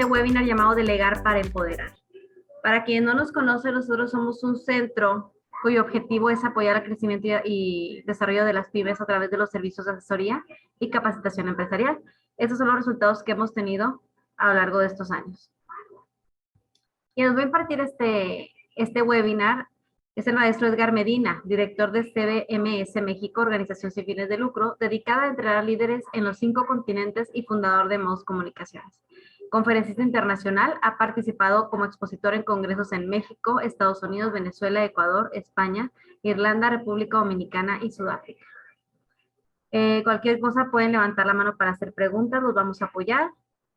este webinar llamado Delegar para Empoderar. Para quien no nos conoce, nosotros somos un centro cuyo objetivo es apoyar el crecimiento y desarrollo de las pymes a través de los servicios de asesoría y capacitación empresarial. Estos son los resultados que hemos tenido a lo largo de estos años. Y nos va a impartir este webinar es el maestro Edgar Medina, director de CBMS México, organización sin fines de lucro, dedicada a entrenar a líderes en los 5 continentes y fundador de Mouse Comunicaciones. Conferencista internacional, ha participado como expositor en congresos en México, Estados Unidos, Venezuela, Ecuador, España, Irlanda, República Dominicana y Sudáfrica. Cualquier cosa pueden levantar la mano para hacer preguntas, los vamos a apoyar.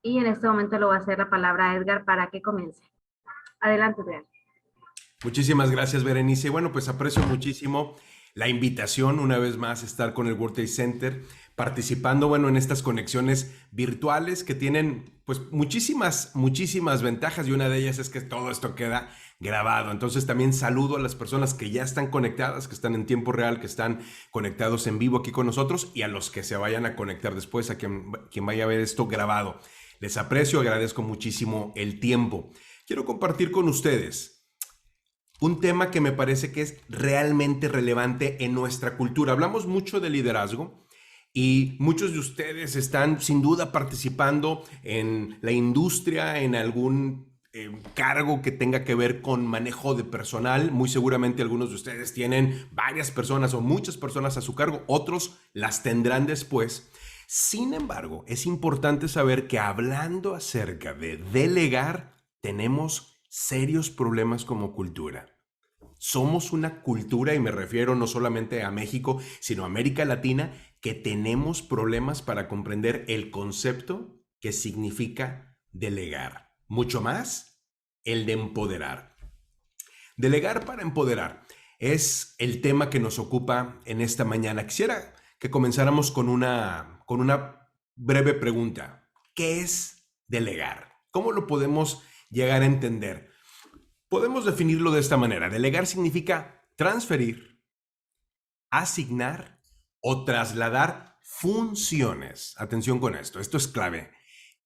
Y en este momento le voy a hacer la palabra a Edgar para que comience. Adelante, Edgar. Muchísimas gracias, Berenice. Bueno, pues aprecio muchísimo la invitación una vez más a estar con el World Trade Center, participando, bueno, en estas conexiones virtuales que tienen, pues, muchísimas ventajas, y una de ellas es que todo esto queda grabado. Entonces también saludo a las personas que ya están conectadas, que están en tiempo real, que están conectados en vivo aquí con nosotros, y a los que se vayan a conectar después, a quien vaya a ver esto grabado. Les aprecio, agradezco muchísimo el tiempo. Quiero compartir con ustedes un tema que me parece que es realmente relevante en nuestra cultura. Hablamos mucho de liderazgo y muchos de ustedes están sin duda participando en la industria, en algún cargo que tenga que ver con manejo de personal. Muy seguramente algunos de ustedes tienen varias personas o muchas personas a su cargo, otros las tendrán después. Sin embargo, es importante saber que hablando acerca de delegar, tenemos serios problemas como cultura. Somos una cultura, y me refiero no solamente a México, sino a América Latina, que tenemos problemas para comprender el concepto que significa delegar. Mucho más, el de empoderar. Delegar para empoderar es el tema que nos ocupa en esta mañana. Quisiera que comenzáramos con una breve pregunta. ¿Qué es delegar? ¿Cómo lo podemos llegar a entender? Podemos definirlo de esta manera. Delegar significa transferir, asignar o trasladar funciones. Atención con esto, esto es clave.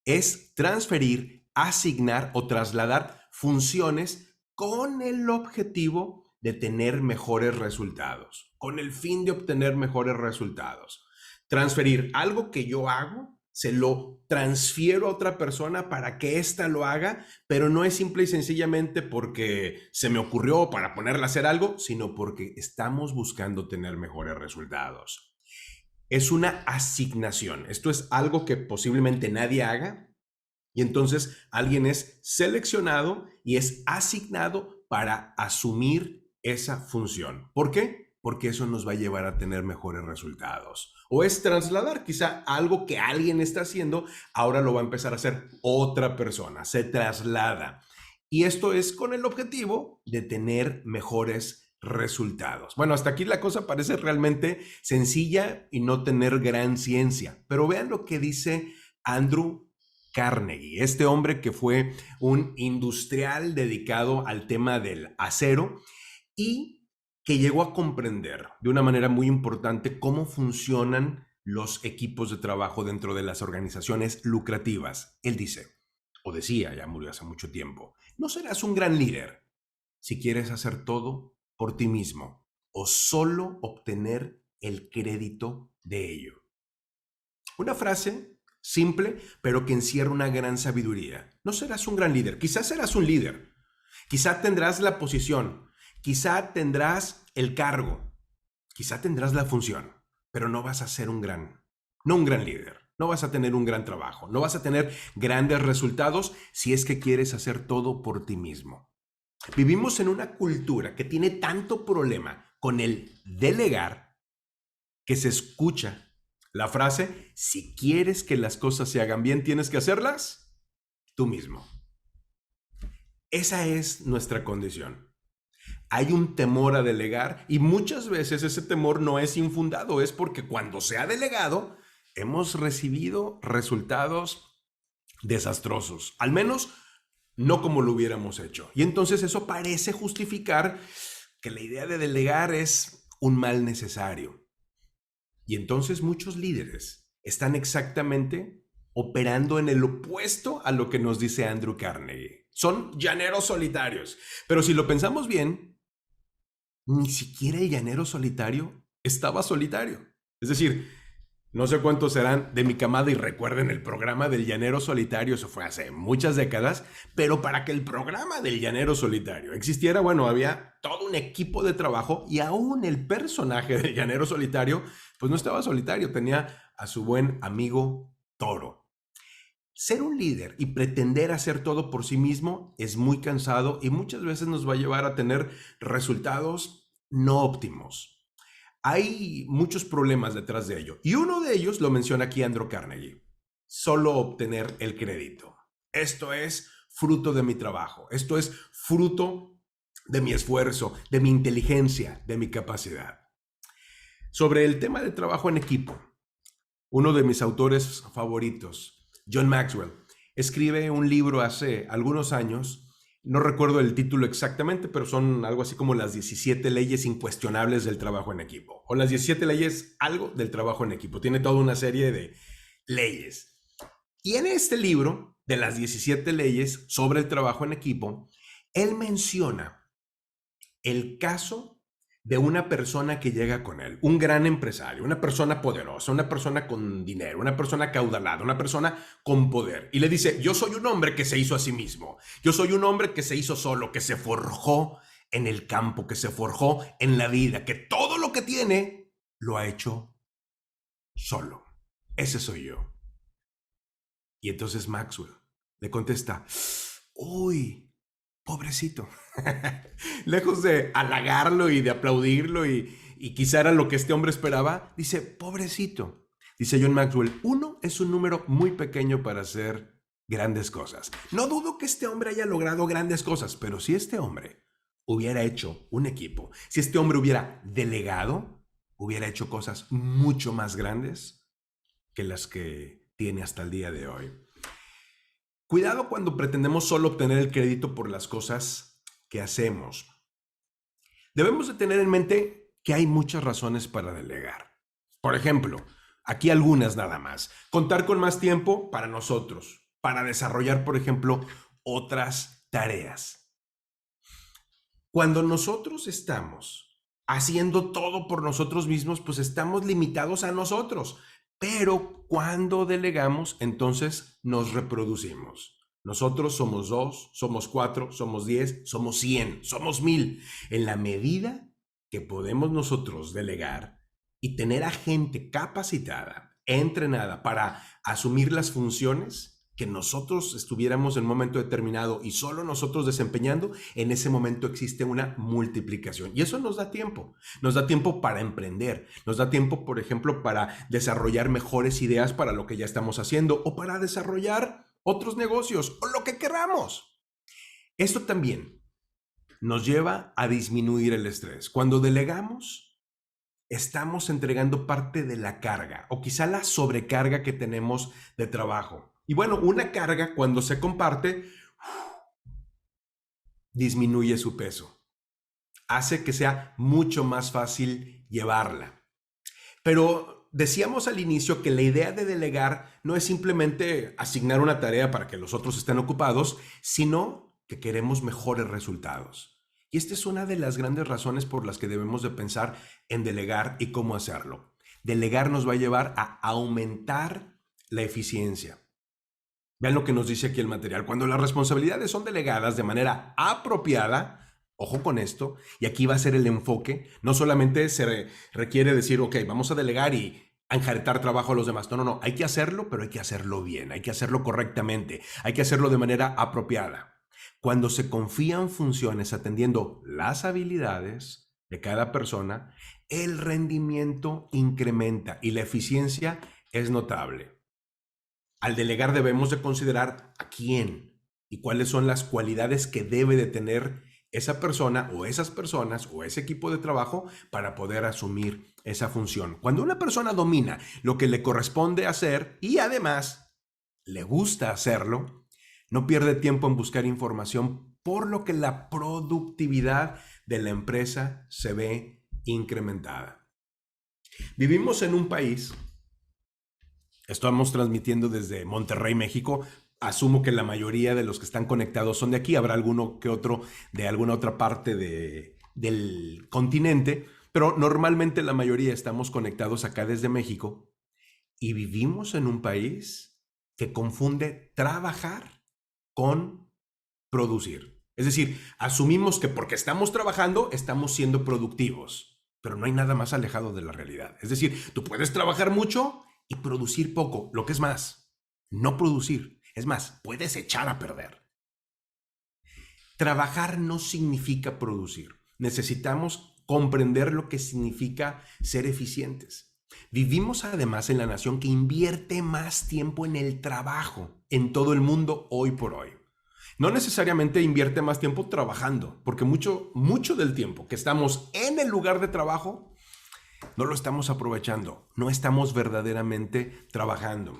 Es transferir, asignar o trasladar funciones con el objetivo de tener mejores resultados, con el fin de obtener mejores resultados. Transferir algo que yo hago, se lo transfiero a otra persona para que ésta lo haga, pero no es simple y sencillamente porque se me ocurrió para ponerla a hacer algo, sino porque estamos buscando tener mejores resultados. Es una asignación. Esto es algo que posiblemente nadie haga, y entonces alguien es seleccionado y es asignado para asumir esa función. ¿Por qué? Porque eso nos va a llevar a tener mejores resultados. O es trasladar quizá algo que alguien está haciendo, ahora lo va a empezar a hacer otra persona, se traslada. Y esto es con el objetivo de tener mejores resultados. Bueno, hasta aquí la cosa parece realmente sencilla y no tener gran ciencia, pero vean lo que dice Andrew Carnegie, este hombre que fue un industrial dedicado al tema del acero y que llegó a comprender de una manera muy importante cómo funcionan los equipos de trabajo dentro de las organizaciones lucrativas. Él dice, o decía, ya murió hace mucho tiempo, no serás un gran líder si quieres hacer todo por ti mismo o solo obtener el crédito de ello. Una frase simple, pero que encierra una gran sabiduría. No serás un gran líder, quizás serás un líder, quizá tendrás la posición, quizá tendrás el cargo, quizá tendrás la función, pero no vas a ser un gran líder. No vas a tener un gran trabajo, no vas a tener grandes resultados si es que quieres hacer todo por ti mismo. Vivimos en una cultura que tiene tanto problema con el delegar que se escucha la frase, si quieres que las cosas se hagan bien, tienes que hacerlas tú mismo. Esa es nuestra condición. Hay un temor a delegar y muchas veces ese temor no es infundado, es porque cuando se ha delegado hemos recibido resultados desastrosos, al menos no como lo hubiéramos hecho. Y entonces eso parece justificar que la idea de delegar es un mal necesario. Y entonces muchos líderes están exactamente operando en el opuesto a lo que nos dice Andrew Carnegie. Son llaneros solitarios. Pero si lo pensamos bien, ni siquiera el llanero solitario estaba solitario. Es decir, no sé cuántos serán de mi camada y recuerden el programa del llanero solitario, eso fue hace muchas décadas, pero para que el programa del llanero solitario existiera, bueno, había todo un equipo de trabajo y aún el personaje del llanero solitario, pues no estaba solitario, tenía a su buen amigo Toro. Ser un líder y pretender hacer todo por sí mismo es muy cansado y muchas veces nos va a llevar a tener resultados no óptimos. Hay muchos problemas detrás de ello. Y uno de ellos lo menciona aquí Andrew Carnegie. Solo obtener el crédito. Esto es fruto de mi trabajo. Esto es fruto de mi esfuerzo, de mi inteligencia, de mi capacidad. Sobre el tema de trabajo en equipo, uno de mis autores favoritos, John Maxwell, escribe un libro hace algunos años. No recuerdo el título exactamente, pero son algo así como las 17 leyes incuestionables del trabajo en equipo. O las 17 leyes algo del trabajo en equipo. Tiene toda una serie de leyes. Y en este libro, de las 17 leyes sobre el trabajo en equipo, él menciona el caso de una persona que llega con él, un gran empresario, una persona poderosa, una persona con dinero, una persona acaudalada, una persona con poder. Y le dice, yo soy un hombre que se hizo a sí mismo. Yo soy un hombre que se hizo solo, que se forjó en el campo, que se forjó en la vida, que todo lo que tiene lo ha hecho solo. Ese soy yo. Y entonces Maxwell le contesta, uy, pobrecito. Lejos de halagarlo y de aplaudirlo y quizá era lo que este hombre esperaba, dice, pobrecito. Dice John Maxwell, uno es un número muy pequeño para hacer grandes cosas. No dudo que este hombre haya logrado grandes cosas, pero si este hombre hubiera hecho un equipo, si este hombre hubiera delegado, hubiera hecho cosas mucho más grandes que las que tiene hasta el día de hoy. Cuidado cuando pretendemos solo obtener el crédito por las cosas que hacemos. Debemos de tener en mente que hay muchas razones para delegar. Por ejemplo, aquí algunas nada más. Contar con más tiempo para nosotros, para desarrollar, por ejemplo, otras tareas. Cuando nosotros estamos haciendo todo por nosotros mismos, pues estamos limitados a nosotros. Pero cuando delegamos, entonces nos reproducimos. Nosotros somos 2, somos 4, somos 10, somos 100, somos 1000. En la medida que podemos nosotros delegar y tener a gente capacitada, entrenada para asumir las funciones que nosotros estuviéramos en un momento determinado y solo nosotros desempeñando, en ese momento existe una multiplicación. Y eso nos da tiempo. Nos da tiempo para emprender. Nos da tiempo, por ejemplo, para desarrollar mejores ideas para lo que ya estamos haciendo o para desarrollar otros negocios o lo que queramos. Esto también nos lleva a disminuir el estrés. Cuando delegamos, estamos entregando parte de la carga o quizá la sobrecarga que tenemos de trabajo. Y bueno, una carga cuando se comparte disminuye su peso, hace que sea mucho más fácil llevarla. Pero decíamos al inicio que la idea de delegar no es simplemente asignar una tarea para que los otros estén ocupados, sino que queremos mejores resultados. Y esta es una de las grandes razones por las que debemos de pensar en delegar y cómo hacerlo. Delegar nos va a llevar a aumentar la eficiencia. Vean lo que nos dice aquí el material. Cuando las responsabilidades son delegadas de manera apropiada, ojo con esto, y aquí va a ser el enfoque, no solamente se requiere decir, ok, vamos a delegar y enjaretar trabajo a los demás. No, hay que hacerlo, pero hay que hacerlo bien, hay que hacerlo correctamente, hay que hacerlo de manera apropiada. Cuando se confían funciones atendiendo las habilidades de cada persona, el rendimiento incrementa y la eficiencia es notable. Al delegar debemos de considerar a quién y cuáles son las cualidades que debe de tener esa persona o esas personas o ese equipo de trabajo para poder asumir esa función. Cuando una persona domina lo que le corresponde hacer y además le gusta hacerlo, no pierde tiempo en buscar información, por lo que la productividad de la empresa se ve incrementada. Vivimos en un país Estamos transmitiendo desde Monterrey, México. Asumo que la mayoría de los que están conectados son de aquí. Habrá alguno que otro de alguna otra parte del continente, pero normalmente la mayoría estamos conectados acá desde México y vivimos en un país que confunde trabajar con producir. Es decir, asumimos que porque estamos trabajando estamos siendo productivos, pero no hay nada más alejado de la realidad. Es decir, tú puedes trabajar mucho y producir poco, lo que es más, no producir. Es más, puedes echar a perder. Trabajar no significa producir. Necesitamos comprender lo que significa ser eficientes. Vivimos además en la nación que invierte más tiempo en el trabajo en todo el mundo hoy por hoy. No necesariamente invierte más tiempo trabajando, porque mucho del tiempo que estamos en el lugar de trabajo no lo estamos aprovechando, no estamos verdaderamente trabajando.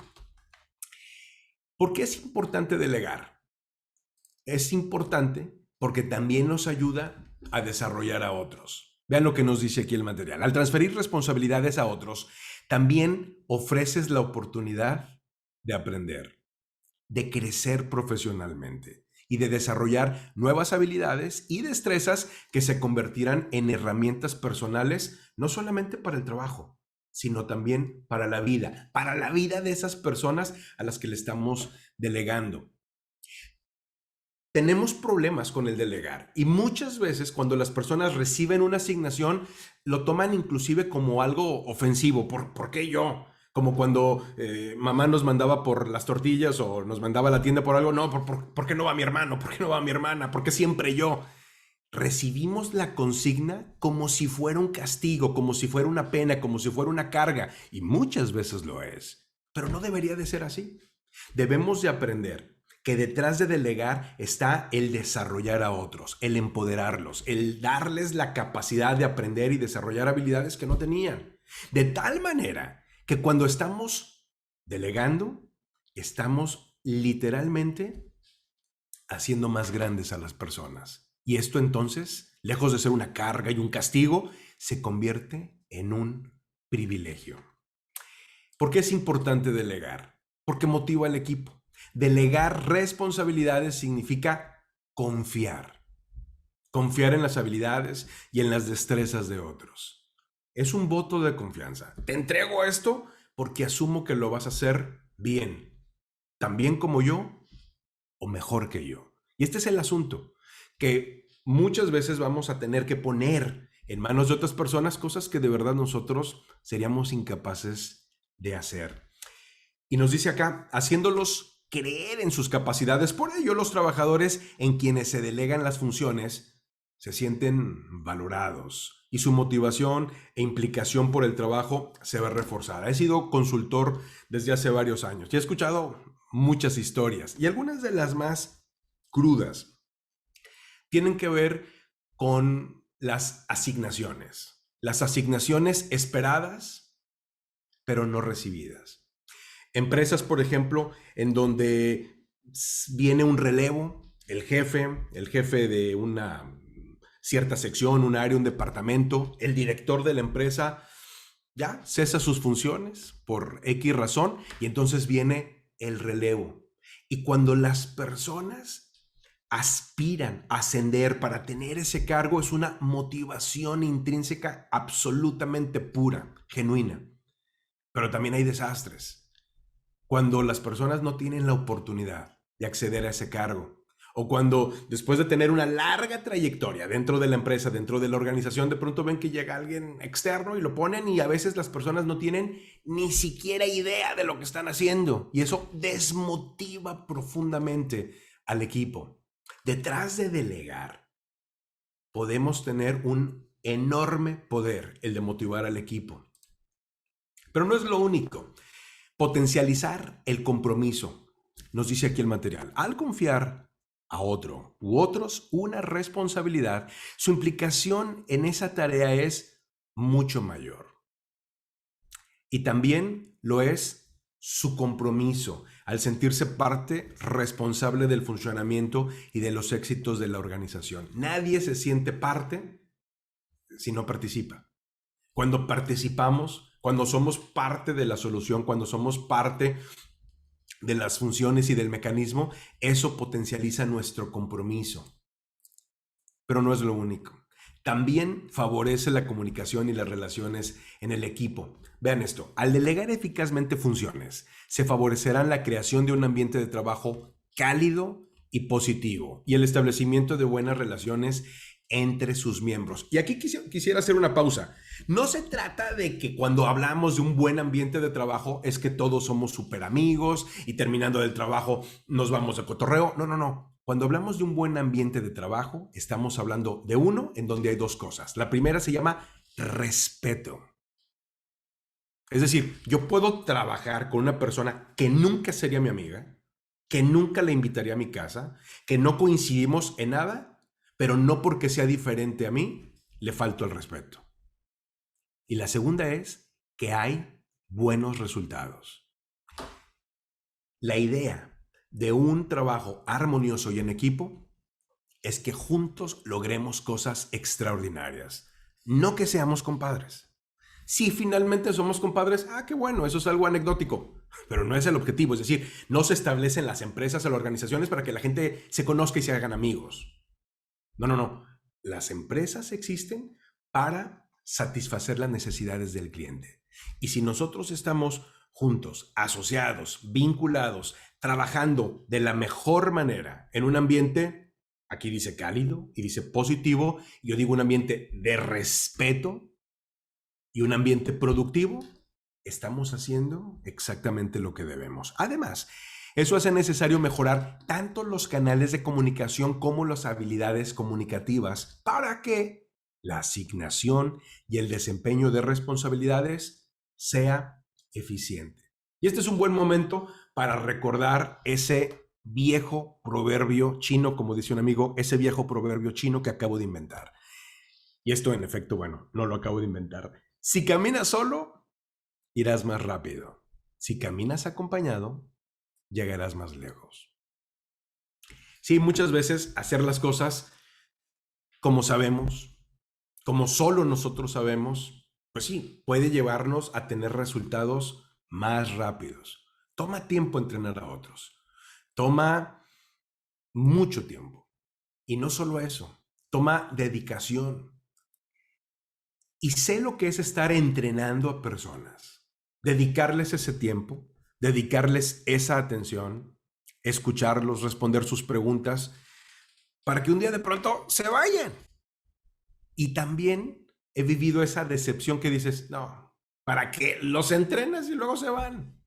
¿Por qué es importante delegar? Es importante porque también nos ayuda a desarrollar a otros. Vean lo que nos dice aquí el material. Al transferir responsabilidades a otros, también ofreces la oportunidad de aprender, de crecer profesionalmente y de desarrollar nuevas habilidades y destrezas que se convertirán en herramientas personales, no solamente para el trabajo, sino también para la vida de esas personas a las que le estamos delegando. Tenemos problemas con el delegar y muchas veces cuando las personas reciben una asignación lo toman inclusive como algo ofensivo. ¿Por qué yo? Como cuando mamá nos mandaba por las tortillas o nos mandaba a la tienda por algo. No, ¿por qué no va mi hermano? ¿Por qué no va mi hermana? ¿Por qué siempre yo? Recibimos la consigna como si fuera un castigo, como si fuera una pena, como si fuera una carga. Y muchas veces lo es. Pero no debería de ser así. Debemos de aprender que detrás de delegar está el desarrollar a otros, el empoderarlos, el darles la capacidad de aprender y desarrollar habilidades que no tenían. De tal manera que cuando estamos delegando, estamos literalmente haciendo más grandes a las personas. Y esto entonces, lejos de ser una carga y un castigo, se convierte en un privilegio. ¿Por qué es importante delegar? Porque motiva al equipo. Delegar responsabilidades significa confiar. Confiar en las habilidades y en las destrezas de otros. Es un voto de confianza. Te entrego esto porque asumo que lo vas a hacer bien. Tan bien como yo o mejor que yo. Y este es el asunto, que muchas veces vamos a tener que poner en manos de otras personas cosas que de verdad nosotros seríamos incapaces de hacer. Y nos dice acá, haciéndolos creer en sus capacidades. Por ello, los trabajadores en quienes se delegan las funciones se sienten valorados y su motivación e implicación por el trabajo se ve reforzada. He sido consultor desde hace varios años y he escuchado muchas historias y algunas de las más crudas tienen que ver con las asignaciones esperadas pero no recibidas. Empresas, por ejemplo, en donde viene un relevo, el jefe de una cierta sección, un área, un departamento, el director de la empresa ya cesa sus funciones por X razón y entonces viene el relevo. Y cuando las personas aspiran a ascender para tener ese cargo, es una motivación intrínseca absolutamente pura, genuina. Pero también hay desastres. Cuando las personas no tienen la oportunidad de acceder a ese cargo, o cuando después de tener una larga trayectoria dentro de la empresa, dentro de la organización, de pronto ven que llega alguien externo y lo ponen y a veces las personas no tienen ni siquiera idea de lo que están haciendo y eso desmotiva profundamente al equipo. Detrás de delegar podemos tener un enorme poder, el de motivar al equipo. Pero no es lo único. Potencializar el compromiso, nos dice aquí el material. Al confiar a otro u otros una responsabilidad, su implicación en esa tarea es mucho mayor. Y también lo es su compromiso al sentirse parte responsable del funcionamiento y de los éxitos de la organización. Nadie se siente parte si no participa. Cuando participamos, cuando somos parte de la solución, cuando somos parte de las funciones y del mecanismo, eso potencializa nuestro compromiso. Pero no es lo único. También favorece la comunicación y las relaciones en el equipo. Vean esto, al delegar eficazmente funciones, se favorecerá la creación de un ambiente de trabajo cálido y positivo y el establecimiento de buenas relaciones entre sus miembros. Y aquí quisiera hacer una pausa. No se trata de que cuando hablamos de un buen ambiente de trabajo es que todos somos súper amigos y terminando del trabajo nos vamos de cotorreo. No, no, no. Cuando hablamos de un buen ambiente de trabajo, estamos hablando de uno en donde hay dos cosas. La primera se llama respeto. Es decir, yo puedo trabajar con una persona que nunca sería mi amiga, que nunca le invitaría a mi casa, que no coincidimos en nada, pero no porque sea diferente a mí, le falto el respeto. Y la segunda es que hay buenos resultados. La idea de un trabajo armonioso y en equipo es que juntos logremos cosas extraordinarias, no que seamos compadres. Si finalmente somos compadres, qué bueno, eso es algo anecdótico, pero no es el objetivo. Es decir, no se establecen las empresas o las organizaciones para que la gente se conozca y se hagan amigos. No, no, no. Las empresas existen para satisfacer las necesidades del cliente. Y si nosotros estamos juntos, asociados, vinculados, trabajando de la mejor manera en un ambiente, aquí dice cálido y dice positivo, yo digo un ambiente de respeto y un ambiente productivo, estamos haciendo exactamente lo que debemos. Además, eso hace necesario mejorar tanto los canales de comunicación como las habilidades comunicativas para que la asignación y el desempeño de responsabilidades sea eficiente. Y este es un buen momento para recordar ese viejo proverbio chino, como dice un amigo, ese viejo proverbio chino que acabo de inventar. Y esto, en efecto, bueno, no lo acabo de inventar. Si caminas solo, irás más rápido. Si caminas acompañado, llegarás más lejos. Sí, muchas veces hacer las cosas como sabemos, como solo nosotros sabemos, pues sí, puede llevarnos a tener resultados más rápidos. Toma tiempo entrenar a otros. Toma mucho tiempo. Y no solo eso, toma dedicación. Y sé lo que es estar entrenando a personas. Dedicarles ese tiempo, dedicarles esa atención, escucharlos, responder sus preguntas, para que un día de pronto se vayan. Y también he vivido esa decepción que dices, no, ¿para qué los entrenas y luego se van?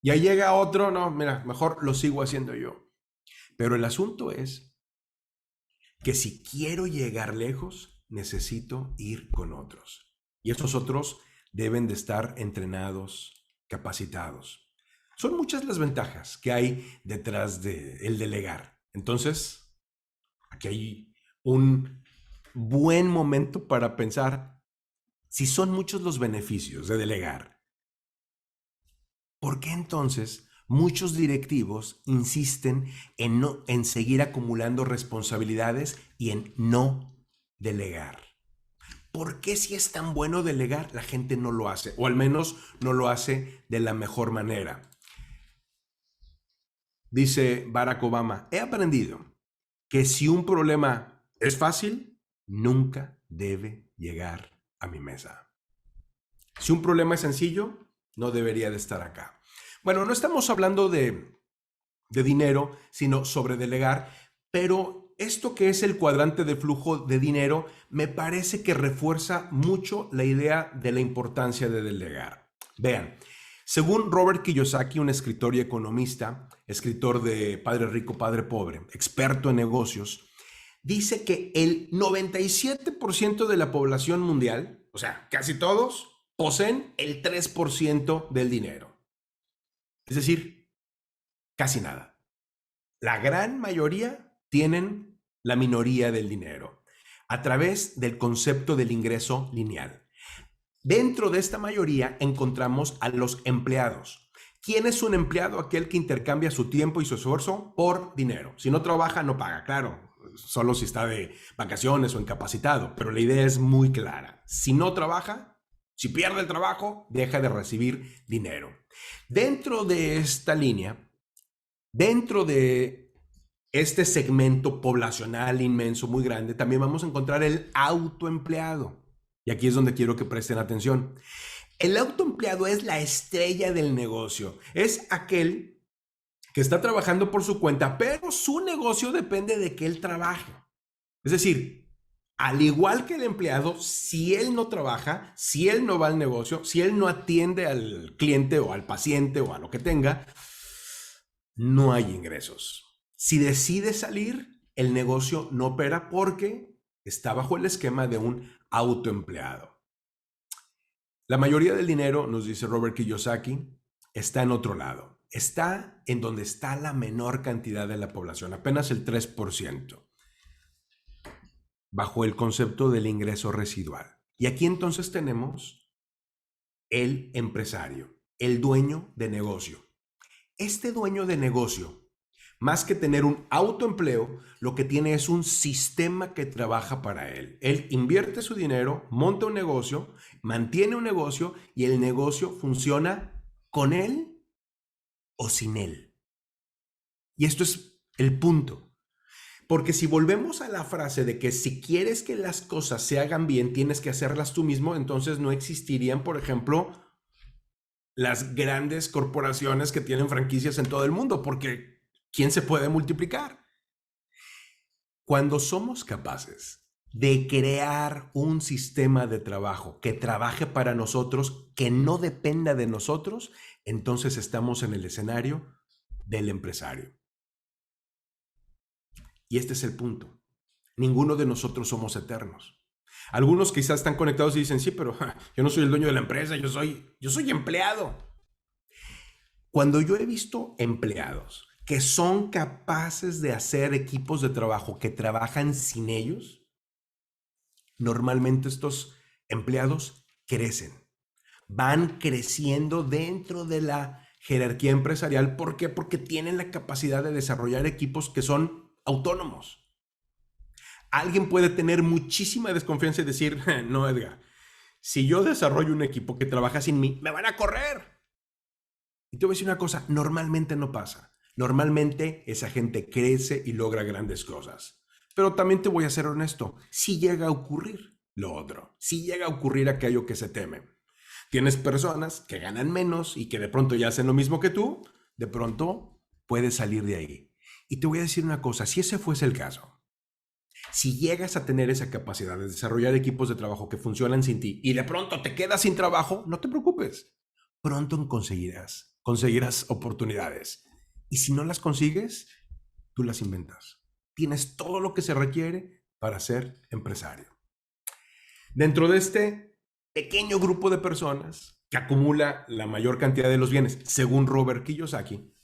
Y ahí llega otro, no, mira, mejor lo sigo haciendo yo. Pero el asunto es que si quiero llegar lejos, necesito ir con otros. Y estos otros deben de estar entrenados, capacitados. Son muchas las ventajas que hay detrás del delegar. Entonces, aquí hay un buen momento para pensar si son muchos los beneficios de delegar. ¿Por qué entonces muchos directivos insisten en seguir acumulando responsabilidades y en no delegar? ¿Por qué si es tan bueno delegar la gente no lo hace? O al menos no lo hace de la mejor manera. Dice Barack Obama, he aprendido que si un problema es fácil, nunca debe llegar a mi mesa. Si un problema es sencillo, no debería de estar acá. Bueno, no estamos hablando de dinero, sino sobre delegar, pero esto que es el cuadrante de flujo de dinero me parece que refuerza mucho la idea de la importancia de delegar. Vean, según Robert Kiyosaki, un escritor y economista, escritor de Padre Rico, Padre Pobre, experto en negocios, dice que el 97% de la población mundial, o sea, casi todos, poseen el 3% del dinero. Es decir, casi nada. La gran mayoría tienen la minoría del dinero a través del concepto del ingreso lineal. Dentro de esta mayoría encontramos a los empleados. ¿Quién es un empleado? Aquel que intercambia su tiempo y su esfuerzo por dinero. Si no trabaja, no paga, claro, solo si está de vacaciones o incapacitado, pero la idea es muy clara. Si no trabaja, Si pierde el trabajo, deja de recibir dinero. Dentro de esta línea, dentro de este segmento poblacional inmenso, muy grande, también vamos a encontrar el autoempleado. Y aquí es donde quiero que presten atención. El autoempleado es la estrella del negocio. Es aquel que está trabajando por su cuenta, pero su negocio depende de que él trabaje. Es decir, al igual que el empleado, si él no trabaja, si él no va al negocio, si él no atiende al cliente o al paciente o a lo que tenga, no hay ingresos. Si decide salir, el negocio no opera porque está bajo el esquema de un autoempleado. La mayoría del dinero, nos dice Robert Kiyosaki, está en otro lado. Está en donde está la menor cantidad de la población, apenas el 3%, bajo el concepto del ingreso residual. Y aquí entonces tenemos el empresario, el dueño de negocio. Este dueño de negocio, más que tener un autoempleo, lo que tiene es un sistema que trabaja para él. Él invierte su dinero, monta un negocio, mantiene un negocio y el negocio funciona con él o sin él. Y esto es el punto. Porque si volvemos a la frase de que si quieres que las cosas se hagan bien, tienes que hacerlas tú mismo, entonces no existirían, por ejemplo, las grandes corporaciones que tienen franquicias en todo el mundo, porque ¿quién se puede multiplicar? Cuando somos capaces de crear un sistema de trabajo que trabaje para nosotros, que no dependa de nosotros, entonces estamos en el escenario del empresario. Y este es el punto. Ninguno de nosotros somos eternos. Algunos quizás están conectados y dicen, sí, pero yo no soy el dueño de la empresa, yo soy empleado. Cuando yo he visto empleados que son capaces de hacer equipos de trabajo que trabajan sin ellos, normalmente estos empleados crecen, van creciendo dentro de la jerarquía empresarial. ¿Por qué? Porque tienen la capacidad de desarrollar equipos que son autónomos. Alguien puede tener muchísima desconfianza y decir, no, Edgar, si yo desarrollo un equipo que trabaja sin mí, me van a correr. Y te voy a decir una cosa, normalmente no pasa. Normalmente esa gente crece y logra grandes cosas. Pero también te voy a ser honesto, si llega a ocurrir lo otro, si llega a ocurrir aquello que se teme. Tienes personas que ganan menos y que de pronto ya hacen lo mismo que tú, de pronto puedes salir de ahí. Y te voy a decir una cosa, si ese fuese el caso, si llegas a tener esa capacidad de desarrollar equipos de trabajo que funcionan sin ti y de pronto te quedas sin trabajo, no te preocupes. Pronto conseguirás oportunidades. Y si no las consigues, tú las inventas. Tienes todo lo que se requiere para ser empresario. Dentro de este pequeño grupo de personas que acumula la mayor cantidad de los bienes, según Robert Kiyosaki,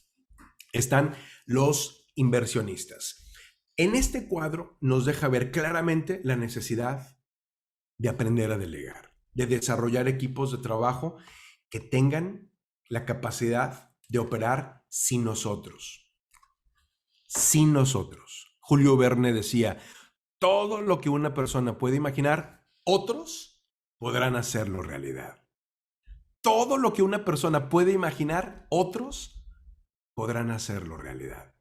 están los inversionistas. En este cuadro nos deja ver claramente la necesidad de aprender a delegar, de desarrollar equipos de trabajo que tengan la capacidad de operar sin nosotros. Sin nosotros. Julio Verne decía, todo lo que una persona puede imaginar, otros podrán hacerlo realidad. Todo lo que una persona puede imaginar, otros podrán hacerlo realidad.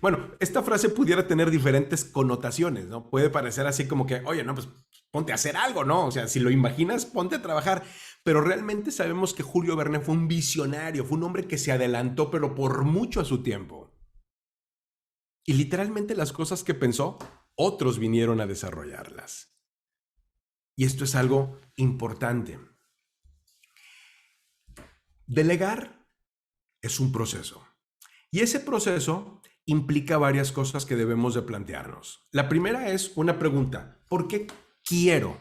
Bueno, esta frase pudiera tener diferentes connotaciones, ¿no? Puede parecer así como que, oye, no, pues ponte a hacer algo, ¿no? O sea, si lo imaginas, ponte a trabajar. Pero realmente sabemos que Julio Verne fue un visionario, fue un hombre que se adelantó, pero por mucho a su tiempo. Y literalmente las cosas que pensó, otros vinieron a desarrollarlas. Y esto es algo importante. Delegar es un proceso. Y ese proceso implica varias cosas que debemos de plantearnos. La primera es una pregunta, ¿por qué quiero?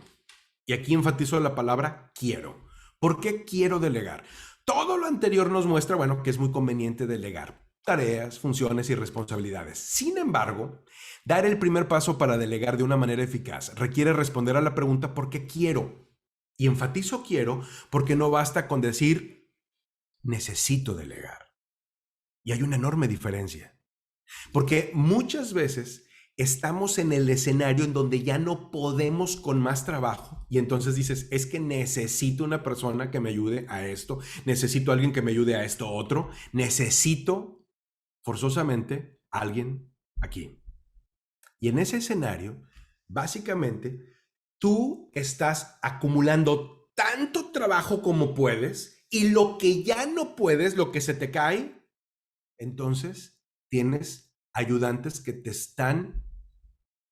Y aquí enfatizo la palabra quiero. ¿Por qué quiero delegar? Todo lo anterior nos muestra, bueno, que es muy conveniente delegar tareas, funciones y responsabilidades. Sin embargo, dar el primer paso para delegar de una manera eficaz requiere responder a la pregunta ¿por qué quiero? Y enfatizo quiero porque no basta con decir necesito delegar. Y hay una enorme diferencia. Porque muchas veces estamos en el escenario en donde ya no podemos con más trabajo y entonces dices, es que necesito una persona que me ayude a esto, necesito alguien que me ayude a esto otro, necesito forzosamente alguien aquí. Y en ese escenario, básicamente, tú estás acumulando tanto trabajo como puedes y lo que ya no puedes, lo que se te cae, entonces tienes ayudantes que te están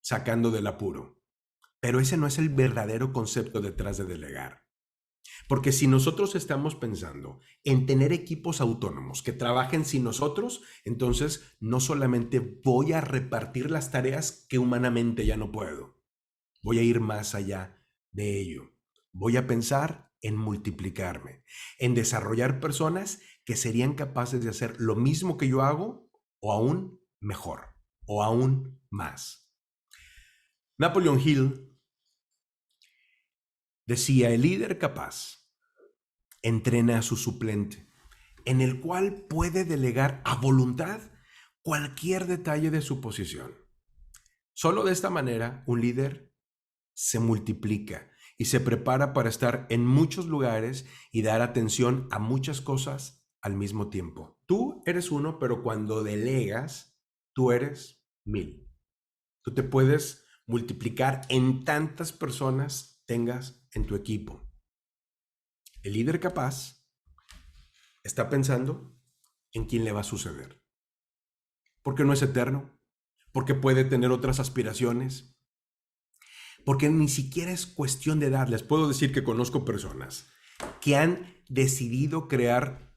sacando del apuro. Pero ese no es el verdadero concepto detrás de delegar. Porque si nosotros estamos pensando en tener equipos autónomos que trabajen sin nosotros, entonces no solamente voy a repartir las tareas que humanamente ya no puedo, voy a ir más allá de ello. Voy a pensar en multiplicarme, en desarrollar personas que serían capaces de hacer lo mismo que yo hago o aún mejor o aún más. Napoleon Hill decía, el líder capaz entrena a su suplente, en el cual puede delegar a voluntad cualquier detalle de su posición. Solo de esta manera, un líder se multiplica y se prepara para estar en muchos lugares y dar atención a muchas cosas al mismo tiempo. Tú eres uno, pero cuando delegas, tú eres 1000. Tú te puedes multiplicar en tantas personas tengas en tu equipo. El líder capaz está pensando en quién le va a suceder. Porque no es eterno, porque puede tener otras aspiraciones, porque ni siquiera es cuestión de edad. Les puedo decir que conozco personas que han decidido crear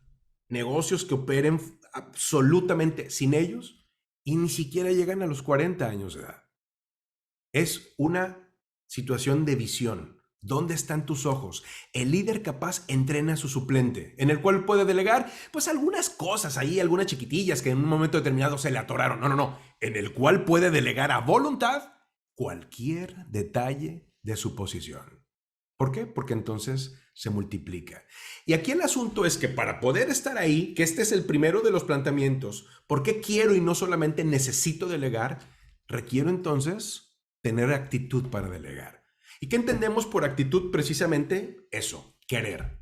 negocios que operen absolutamente sin ellos y ni siquiera llegan a los 40 años de edad. Es una situación de visión. ¿Dónde están tus ojos? El líder capaz entrena a su suplente, en el cual puede delegar, pues algunas cosas ahí, algunas chiquitillas que en un momento determinado se le atoraron. No. En el cual puede delegar a voluntad cualquier detalle de su posición. ¿Por qué? Porque entonces se multiplica. Y aquí el asunto es que para poder estar ahí, que este es el primero de los planteamientos, ¿por qué quiero y no solamente necesito delegar? Requiero entonces tener actitud para delegar. ¿Y qué entendemos por actitud? Precisamente eso, querer.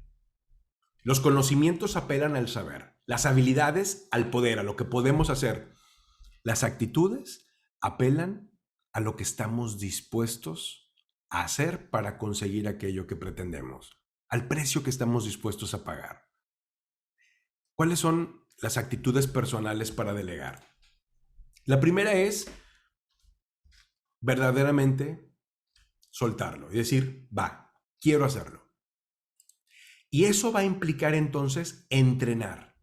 Los conocimientos apelan al saber, las habilidades al poder, a lo que podemos hacer. Las actitudes apelan a lo que estamos dispuestos a hacer para conseguir aquello que pretendemos, al precio que estamos dispuestos a pagar. ¿Cuáles son las actitudes personales para delegar? La primera es verdaderamente soltarlo y decir, va, quiero hacerlo. Y eso va a implicar entonces entrenar.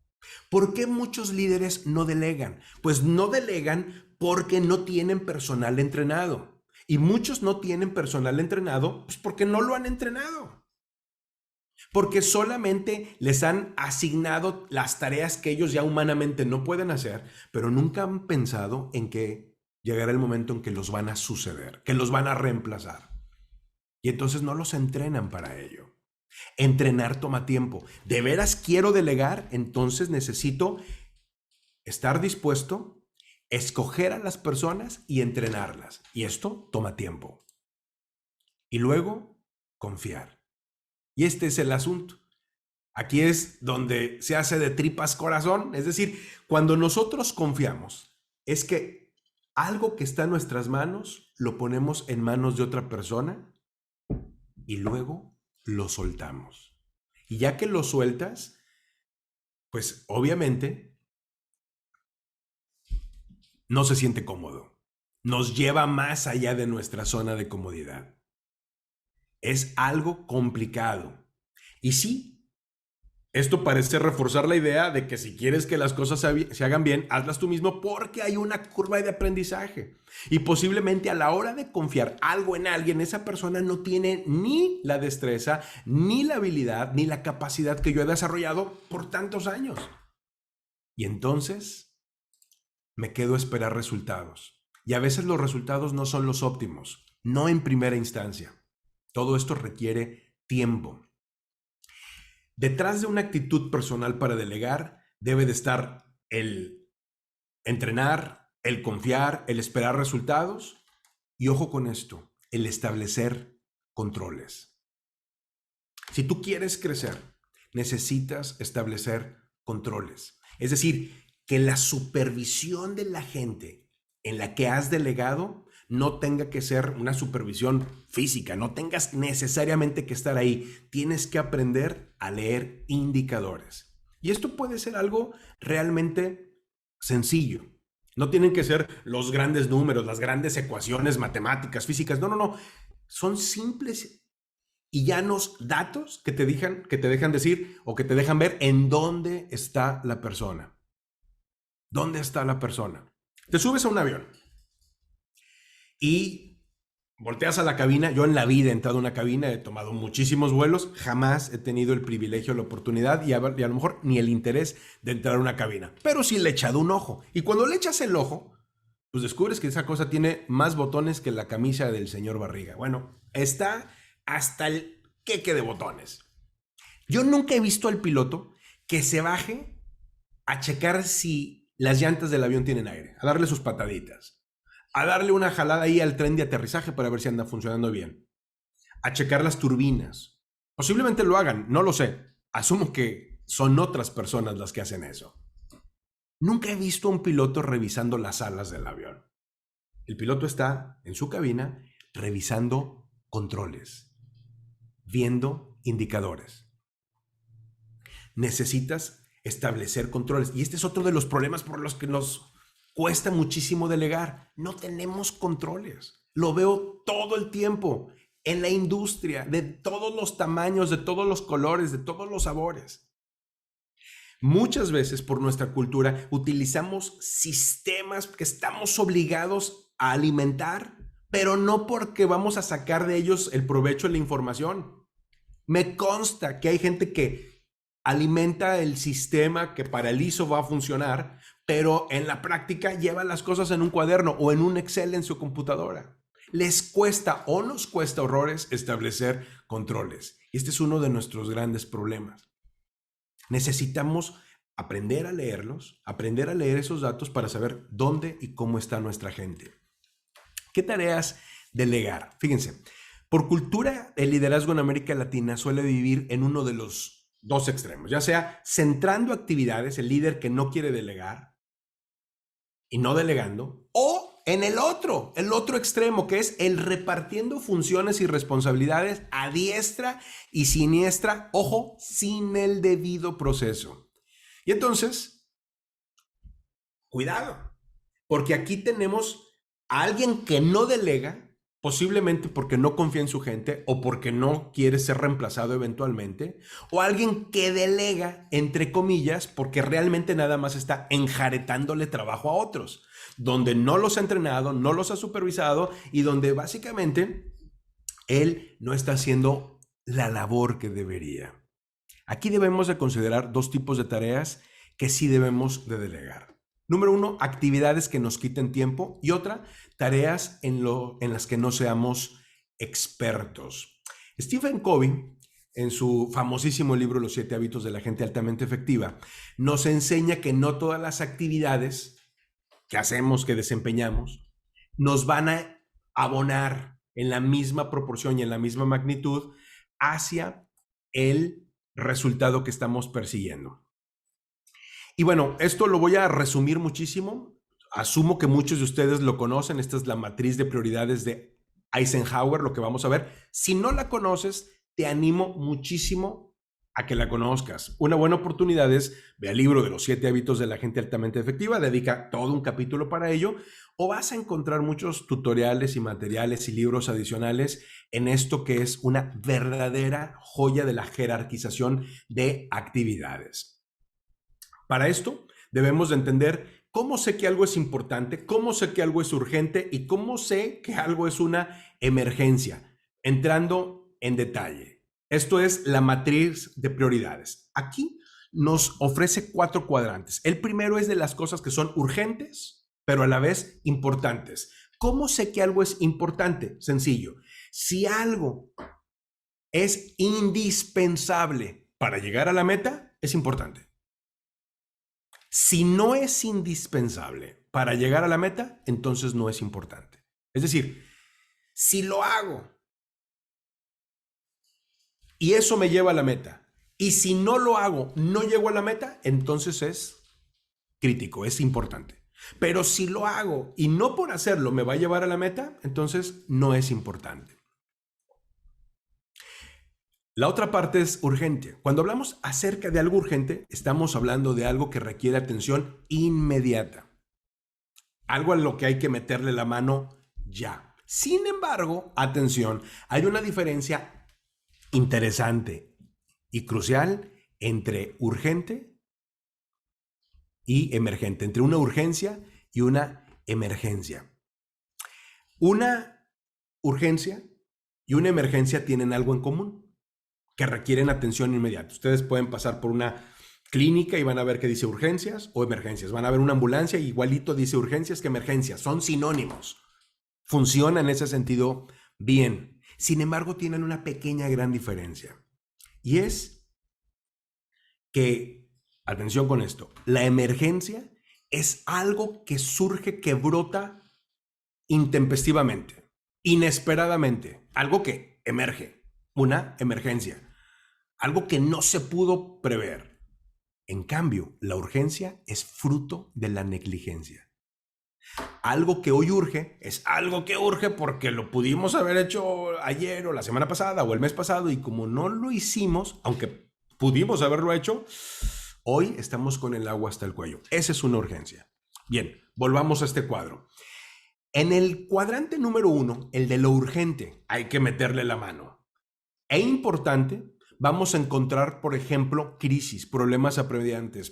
¿Por qué muchos líderes no delegan? Pues no delegan porque no tienen personal entrenado. Y muchos no tienen personal entrenado pues porque no lo han entrenado. Porque solamente les han asignado las tareas que ellos ya humanamente no pueden hacer, pero nunca han pensado en que llegará el momento en que los van a suceder, que los van a reemplazar. Y entonces no los entrenan para ello. Entrenar toma tiempo. ¿De veras quiero delegar? Entonces necesito estar dispuesto, escoger a las personas y entrenarlas. Y esto toma tiempo. Y luego, confiar. Y este es el asunto. Aquí es donde se hace de tripas corazón. Es decir, cuando nosotros confiamos, es que algo que está en nuestras manos lo ponemos en manos de otra persona y luego lo soltamos. Y ya que lo sueltas, pues obviamente no se siente cómodo. Nos lleva más allá de nuestra zona de comodidad. Es algo complicado. Y sí, esto parece reforzar la idea de que si quieres que las cosas se hagan bien, hazlas tú mismo porque hay una curva de aprendizaje. Y posiblemente a la hora de confiar algo en alguien, esa persona no tiene ni la destreza, ni la habilidad, ni la capacidad que yo he desarrollado por tantos años. Y entonces me quedo a esperar resultados. Y a veces los resultados no son los óptimos, no en primera instancia. Todo esto requiere tiempo. Detrás de una actitud personal para delegar debe de estar el entrenar, el confiar, el esperar resultados y ojo con esto, el establecer controles. Si tú quieres crecer, necesitas establecer controles. Es decir, que la supervisión de la gente en la que has delegado no tenga que ser una supervisión física, no tengas necesariamente que estar ahí. Tienes que aprender a leer indicadores. Y esto puede ser algo realmente sencillo. No tienen que ser los grandes números, las grandes ecuaciones matemáticas, físicas. No, no, no. Son simples y llanos datos que te dejan decir o que te dejan ver en dónde está la persona. ¿Dónde está la persona? Te subes a un avión y volteas a la cabina. Yo en la vida he entrado a una cabina, he tomado muchísimos vuelos, jamás he tenido el privilegio, la oportunidad y a lo mejor ni el interés de entrar a una cabina, pero sí le he echado un ojo. Y cuando le echas el ojo, pues descubres que esa cosa tiene más botones que la camisa del señor Barriga. Bueno, está hasta el queque de botones. Yo nunca he visto al piloto que se baje a checar si las llantas del avión tienen aire, a darle sus pataditas, a darle una jalada ahí al tren de aterrizaje para ver si anda funcionando bien, a checar las turbinas. Posiblemente lo hagan, no lo sé. Asumo que son otras personas las que hacen eso. Nunca he visto a un piloto revisando las alas del avión. El piloto está en su cabina revisando controles, viendo indicadores. Necesitas establecer controles. Y este es otro de los problemas por los que nos cuesta muchísimo delegar. No tenemos controles. Lo veo todo el tiempo en la industria, de todos los tamaños, de todos los colores, de todos los sabores. Muchas veces por nuestra cultura utilizamos sistemas que estamos obligados a alimentar, pero no porque vamos a sacar de ellos el provecho de la información. Me consta que hay gente que alimenta el sistema que para el ISO va a funcionar, pero en la práctica lleva las cosas en un cuaderno o en un Excel en su computadora. Les cuesta o nos cuesta horrores establecer controles. Este es uno de nuestros grandes problemas. Necesitamos aprender a leerlos, aprender a leer esos datos para saber dónde y cómo está nuestra gente. ¿Qué tareas delegar? Fíjense, por cultura, el liderazgo en América Latina suele vivir en uno de los dos extremos, ya sea centrando actividades, el líder que no quiere delegar y no delegando, o en el otro extremo, que es el repartiendo funciones y responsabilidades a diestra y siniestra, ojo, sin el debido proceso. Y entonces, cuidado, porque aquí tenemos a alguien que no delega, posiblemente porque no confía en su gente o porque no quiere ser reemplazado eventualmente, o alguien que delega, entre comillas, porque realmente nada más está enjaretándole trabajo a otros, donde no los ha entrenado, no los ha supervisado y donde básicamente él no está haciendo la labor que debería. Aquí debemos de considerar dos tipos de tareas que sí debemos de delegar. Número uno, actividades que nos quiten tiempo y otra, tareas en las que no seamos expertos. Stephen Covey, en su famosísimo libro Los 7 hábitos de la gente altamente efectiva, nos enseña que no todas las actividades que hacemos, que desempeñamos, nos van a abonar en la misma proporción y en la misma magnitud hacia el resultado que estamos persiguiendo. Y bueno, esto lo voy a resumir muchísimo. Asumo que muchos de ustedes lo conocen. Esta es la matriz de prioridades de Eisenhower, lo que vamos a ver. Si no la conoces, te animo muchísimo a que la conozcas. Una buena oportunidad es ve al libro de los 7 hábitos de la gente altamente efectiva, dedica todo un capítulo para ello, o vas a encontrar muchos tutoriales y materiales y libros adicionales en esto que es una verdadera joya de la jerarquización de actividades. Para esto debemos de entender cómo sé que algo es importante, cómo sé que algo es urgente y cómo sé que algo es una emergencia, entrando en detalle. Esto es la matriz de prioridades. Aquí nos ofrece 4 cuadrantes. El primero es de las cosas que son urgentes, pero a la vez importantes. ¿Cómo sé que algo es importante? Sencillo. Si algo es indispensable para llegar a la meta, es importante. Si no es indispensable para llegar a la meta, entonces no es importante. Es decir, si lo hago y eso me lleva a la meta, y si no lo hago, no llego a la meta, entonces es crítico, es importante. Pero si lo hago y no por hacerlo me va a llevar a la meta, entonces no es importante. La otra parte es urgente. Cuando hablamos acerca de algo urgente, estamos hablando de algo que requiere atención inmediata. Algo a lo que hay que meterle la mano ya. Sin embargo, atención, hay una diferencia interesante y crucial entre urgente y emergente, entre una urgencia y una emergencia. Una urgencia y una emergencia tienen algo en común, que requieren atención inmediata. Ustedes pueden pasar por una clínica y van a ver que dice urgencias o emergencias. Van a ver una ambulancia y igualito dice urgencias que emergencias. Son sinónimos. Funciona en ese sentido bien. Sin embargo, tienen una pequeña gran diferencia. Y es que, atención con esto, la emergencia es algo que surge, que brota intempestivamente, inesperadamente, algo que emerge, una emergencia. Algo que no se pudo prever. En cambio, la urgencia es fruto de la negligencia. Algo que hoy urge es algo que urge porque lo pudimos haber hecho ayer o la semana pasada o el mes pasado y como no lo hicimos, aunque pudimos haberlo hecho, hoy estamos con el agua hasta el cuello. Esa es una urgencia. Bien, volvamos a este cuadro. En el cuadrante número 1, el de lo urgente, hay que meterle la mano. E importante, vamos a encontrar, por ejemplo, crisis, problemas apremiantes,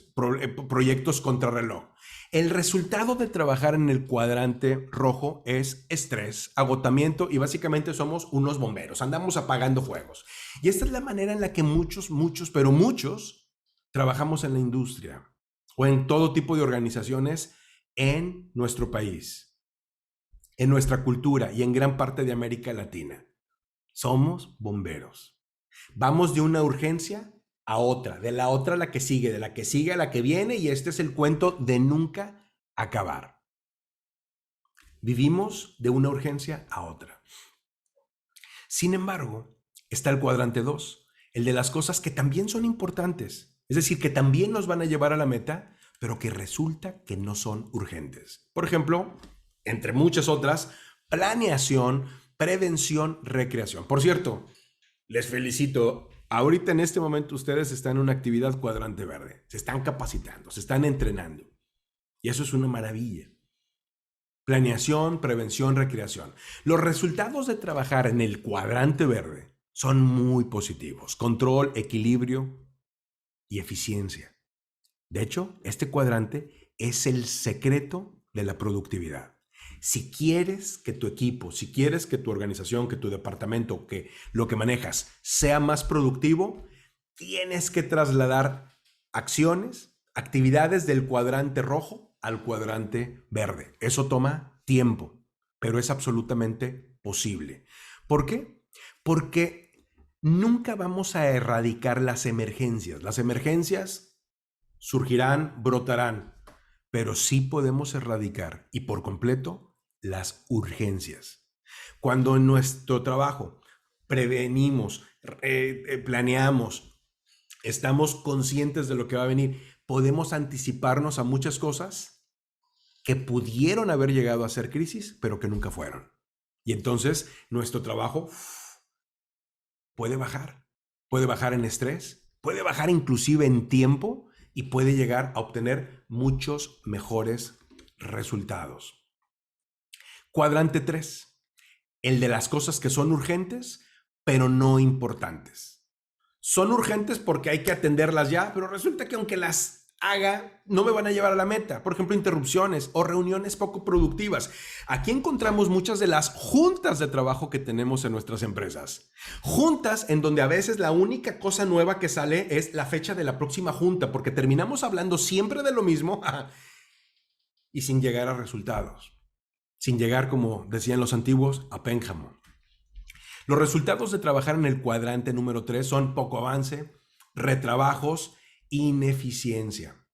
proyectos contrarreloj. El resultado de trabajar en el cuadrante rojo es estrés, agotamiento y básicamente somos unos bomberos, andamos apagando fuegos. Y esta es la manera en la que muchos trabajamos en la industria o en todo tipo de organizaciones en nuestro país, en nuestra cultura y en gran parte de América Latina. Somos bomberos. Vamos de una urgencia a otra, de la otra a la que sigue, de la que sigue a la que viene, y este es el cuento de nunca acabar. Vivimos de una urgencia a otra. Sin embargo, está el cuadrante 2, el de las cosas que también son importantes, es decir, que también nos van a llevar a la meta, pero que resulta que no son urgentes. Por ejemplo, entre muchas otras, planeación, prevención, recreación. Por cierto, les felicito. Ahorita en este momento ustedes están en una actividad cuadrante verde. Se están capacitando, se están entrenando. Y eso es una maravilla. Planeación, prevención, recreación. Los resultados de trabajar en el cuadrante verde son muy positivos. Control, equilibrio y eficiencia. De hecho, este cuadrante es el secreto de la productividad. Si quieres que tu equipo, si quieres que tu organización, que tu departamento, que lo que manejas sea más productivo, tienes que trasladar acciones, actividades del cuadrante rojo al cuadrante verde. Eso toma tiempo, pero es absolutamente posible. ¿Por qué? Porque nunca vamos a erradicar las emergencias. Las emergencias surgirán, brotarán, pero sí podemos erradicar y por completo las urgencias. Cuando en nuestro trabajo prevenimos, planeamos, estamos conscientes de lo que va a venir, podemos anticiparnos a muchas cosas que pudieron haber llegado a ser crisis, pero que nunca fueron. Y entonces nuestro trabajo puede bajar en estrés, puede bajar inclusive en tiempo y puede llegar a obtener muchos mejores resultados. Cuadrante 3, el de las cosas que son urgentes, pero no importantes. Son urgentes porque hay que atenderlas ya, pero resulta que aunque las haga, no me van a llevar a la meta. Por ejemplo, interrupciones o reuniones poco productivas. Aquí encontramos muchas de las juntas de trabajo que tenemos en nuestras empresas. Juntas en donde a veces la única cosa nueva que sale es la fecha de la próxima junta, porque terminamos hablando siempre de lo mismo y sin llegar a resultados. Sin llegar, como decían los antiguos, a pénjamo. Los resultados de trabajar en el cuadrante número 3 son poco avance, retrabajos, ineficiencia.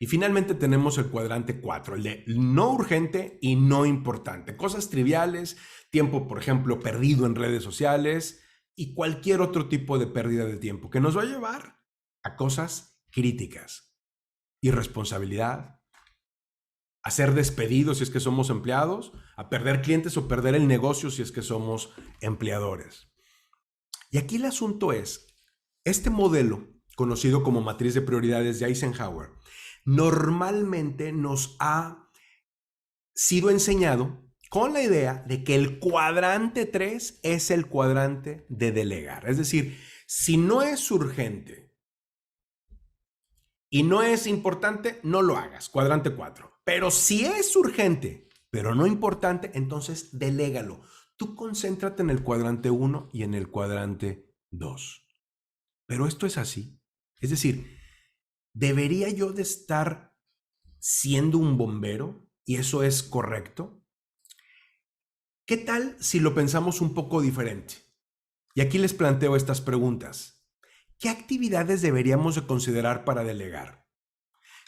Y finalmente tenemos el cuadrante 4, el de no urgente y no importante. Cosas triviales, tiempo, por ejemplo, perdido en redes sociales y cualquier otro tipo de pérdida de tiempo que nos va a llevar a cosas críticas. Irresponsabilidad, a ser despedidos si es que somos empleados, a perder clientes o perder el negocio si es que somos empleadores. Y aquí el asunto es, este modelo, conocido como matriz de prioridades de Eisenhower, normalmente nos ha sido enseñado con la idea de que el cuadrante 3 es el cuadrante de delegar. Es decir, si no es urgente y no es importante, no lo hagas, cuadrante 4. Pero si es urgente, pero no importante, entonces delégalo. Tú concéntrate en el cuadrante 1 y en el cuadrante 2. Pero esto es así. Es decir, ¿debería yo de estar siendo un bombero? ¿Y eso es correcto? ¿Qué tal si lo pensamos un poco diferente? Y aquí les planteo estas preguntas. ¿Qué actividades deberíamos de considerar para delegar?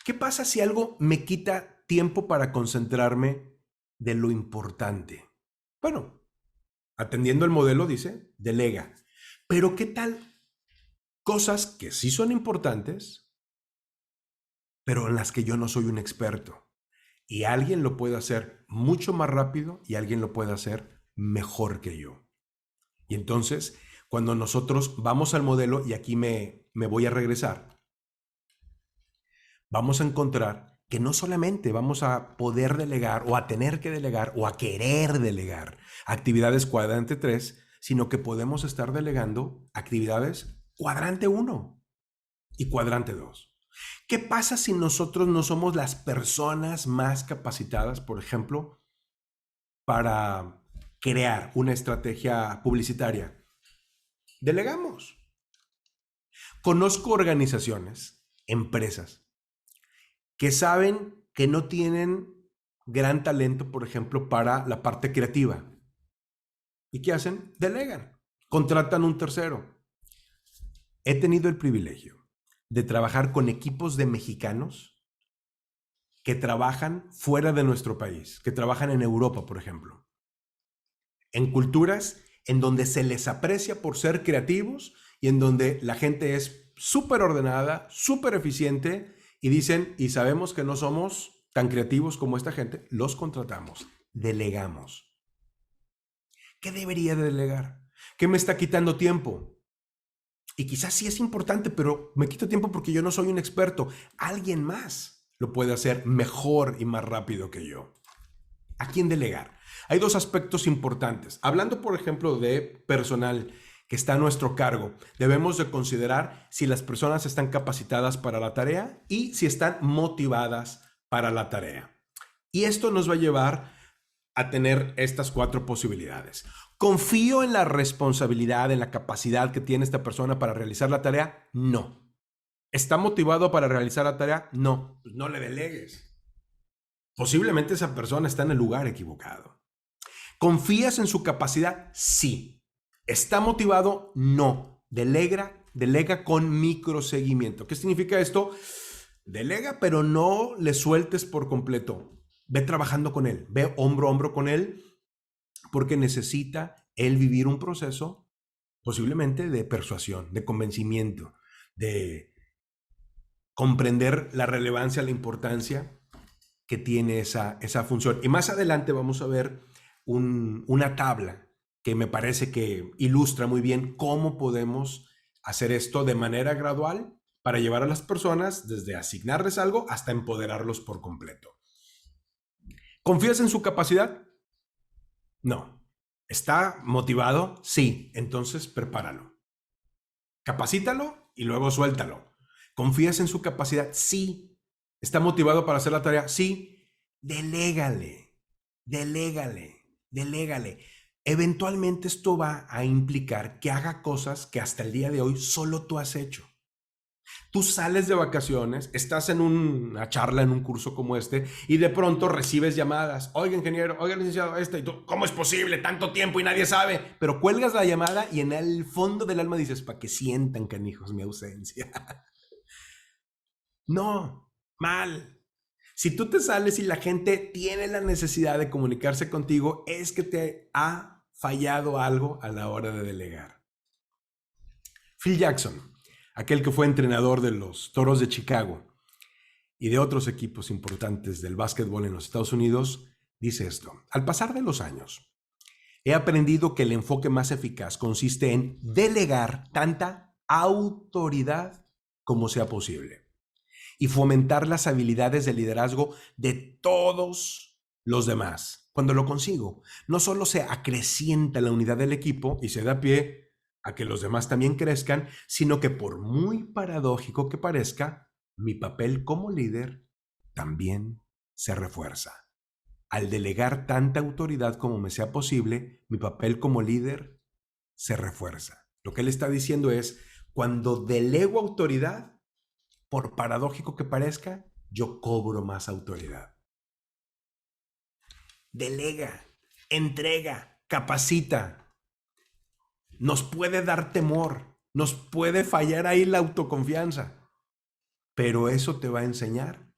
¿Qué pasa si algo me quita tiempo para concentrarme de lo importante? Bueno, atendiendo el modelo dice, delega. Pero ¿qué tal cosas que sí son importantes, pero en las que yo no soy un experto? Y alguien lo puede hacer mucho más rápido y alguien lo puede hacer mejor que yo. Y entonces, cuando nosotros vamos al modelo, y aquí me voy a regresar, vamos a encontrar que no solamente vamos a poder delegar o a tener que delegar o a querer delegar actividades cuadrante 3, sino que podemos estar delegando actividades cuadrante 1 y cuadrante 2. ¿Qué pasa si nosotros no somos las personas más capacitadas, por ejemplo, para crear una estrategia publicitaria? Delegamos. Conozco organizaciones, empresas, que saben que no tienen gran talento, por ejemplo, para la parte creativa. ¿Y qué hacen? Delegan. Contratan un tercero. He tenido el privilegio de trabajar con equipos de mexicanos que trabajan fuera de nuestro país, que trabajan en Europa, por ejemplo, en culturas en donde se les aprecia por ser creativos y en donde la gente es súper ordenada, súper eficiente y dicen, y sabemos que no somos tan creativos como esta gente, los contratamos, delegamos. ¿Qué debería de delegar? ¿Qué me está quitando tiempo? Y quizás sí es importante, pero me quita tiempo porque yo no soy un experto. Alguien más lo puede hacer mejor y más rápido que yo. ¿A quién delegar? Hay dos aspectos importantes. Hablando, por ejemplo, de personal que está a nuestro cargo, debemos de considerar si las personas están capacitadas para la tarea y si están motivadas para la tarea. Y esto nos va a llevar a tener estas 4 posibilidades. ¿Confío en la responsabilidad, en la capacidad que tiene esta persona para realizar la tarea? No. ¿Está motivado para realizar la tarea? No. Pues no le delegues. Posiblemente esa persona está en el lugar equivocado. ¿Confías en su capacidad? Sí. ¿Está motivado? No. Delega con microseguimiento. ¿Qué significa esto? Delega, pero no le sueltes por completo. Ve trabajando con él, ve hombro a hombro con él, porque necesita él vivir un proceso posiblemente de persuasión, de convencimiento, de comprender la relevancia, la importancia que tiene esa función. Y más adelante vamos a ver una tabla que me parece que ilustra muy bien cómo podemos hacer esto de manera gradual para llevar a las personas desde asignarles algo hasta empoderarlos por completo. ¿Confías en su capacidad? No. ¿Está motivado? Sí. Entonces prepáralo. Capacítalo y luego suéltalo. ¿Confías en su capacidad? Sí. ¿Está motivado para hacer la tarea? Sí. Delégale. Eventualmente esto va a implicar que haga cosas que hasta el día de hoy solo tú has hecho. Tú sales de vacaciones, estás en una charla, en un curso como este, y de pronto recibes llamadas. Oiga, ingeniero, oiga, licenciado, y tú, ¿cómo es posible? Tanto tiempo y nadie sabe. Pero cuelgas la llamada y en el fondo del alma dices, para que sientan, canijos, mi ausencia. No, Mal. Si tú te sales y la gente tiene la necesidad de comunicarse contigo, es que te ha fallado algo a la hora de delegar. Phil Jackson, aquel que fue entrenador de los Toros de Chicago y de otros equipos importantes del básquetbol en los Estados Unidos, dice esto: al pasar de los años, he aprendido que el enfoque más eficaz consiste en delegar tanta autoridad como sea posible y fomentar las habilidades de liderazgo de todos los demás. Cuando lo consigo, no solo se acrecienta la unidad del equipo y se da pie a que los demás también crezcan, sino que por muy paradójico que parezca, mi papel como líder también se refuerza. Al delegar tanta autoridad como me sea posible, mi papel como líder se refuerza. Lo que él está diciendo es, cuando delego autoridad, por paradójico que parezca, yo cobro más autoridad. Delega, entrega, capacita. Nos puede dar temor, nos puede fallar ahí la autoconfianza, pero eso te va a enseñar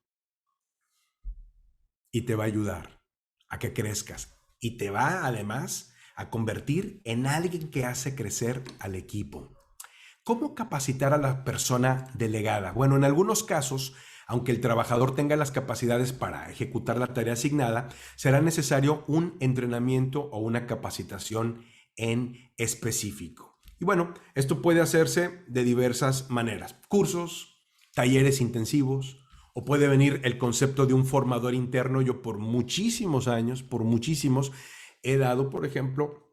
y te va a ayudar a que crezcas y te va además a convertir en alguien que hace crecer al equipo. ¿Cómo capacitar a la persona delegada? Bueno, en algunos casos, aunque el trabajador tenga las capacidades para ejecutar la tarea asignada, será necesario un entrenamiento o una capacitación en específico. Y bueno, esto puede hacerse de diversas maneras: cursos, talleres intensivos, o puede venir el concepto de un formador interno. Yo por muchísimos años, he dado, por ejemplo,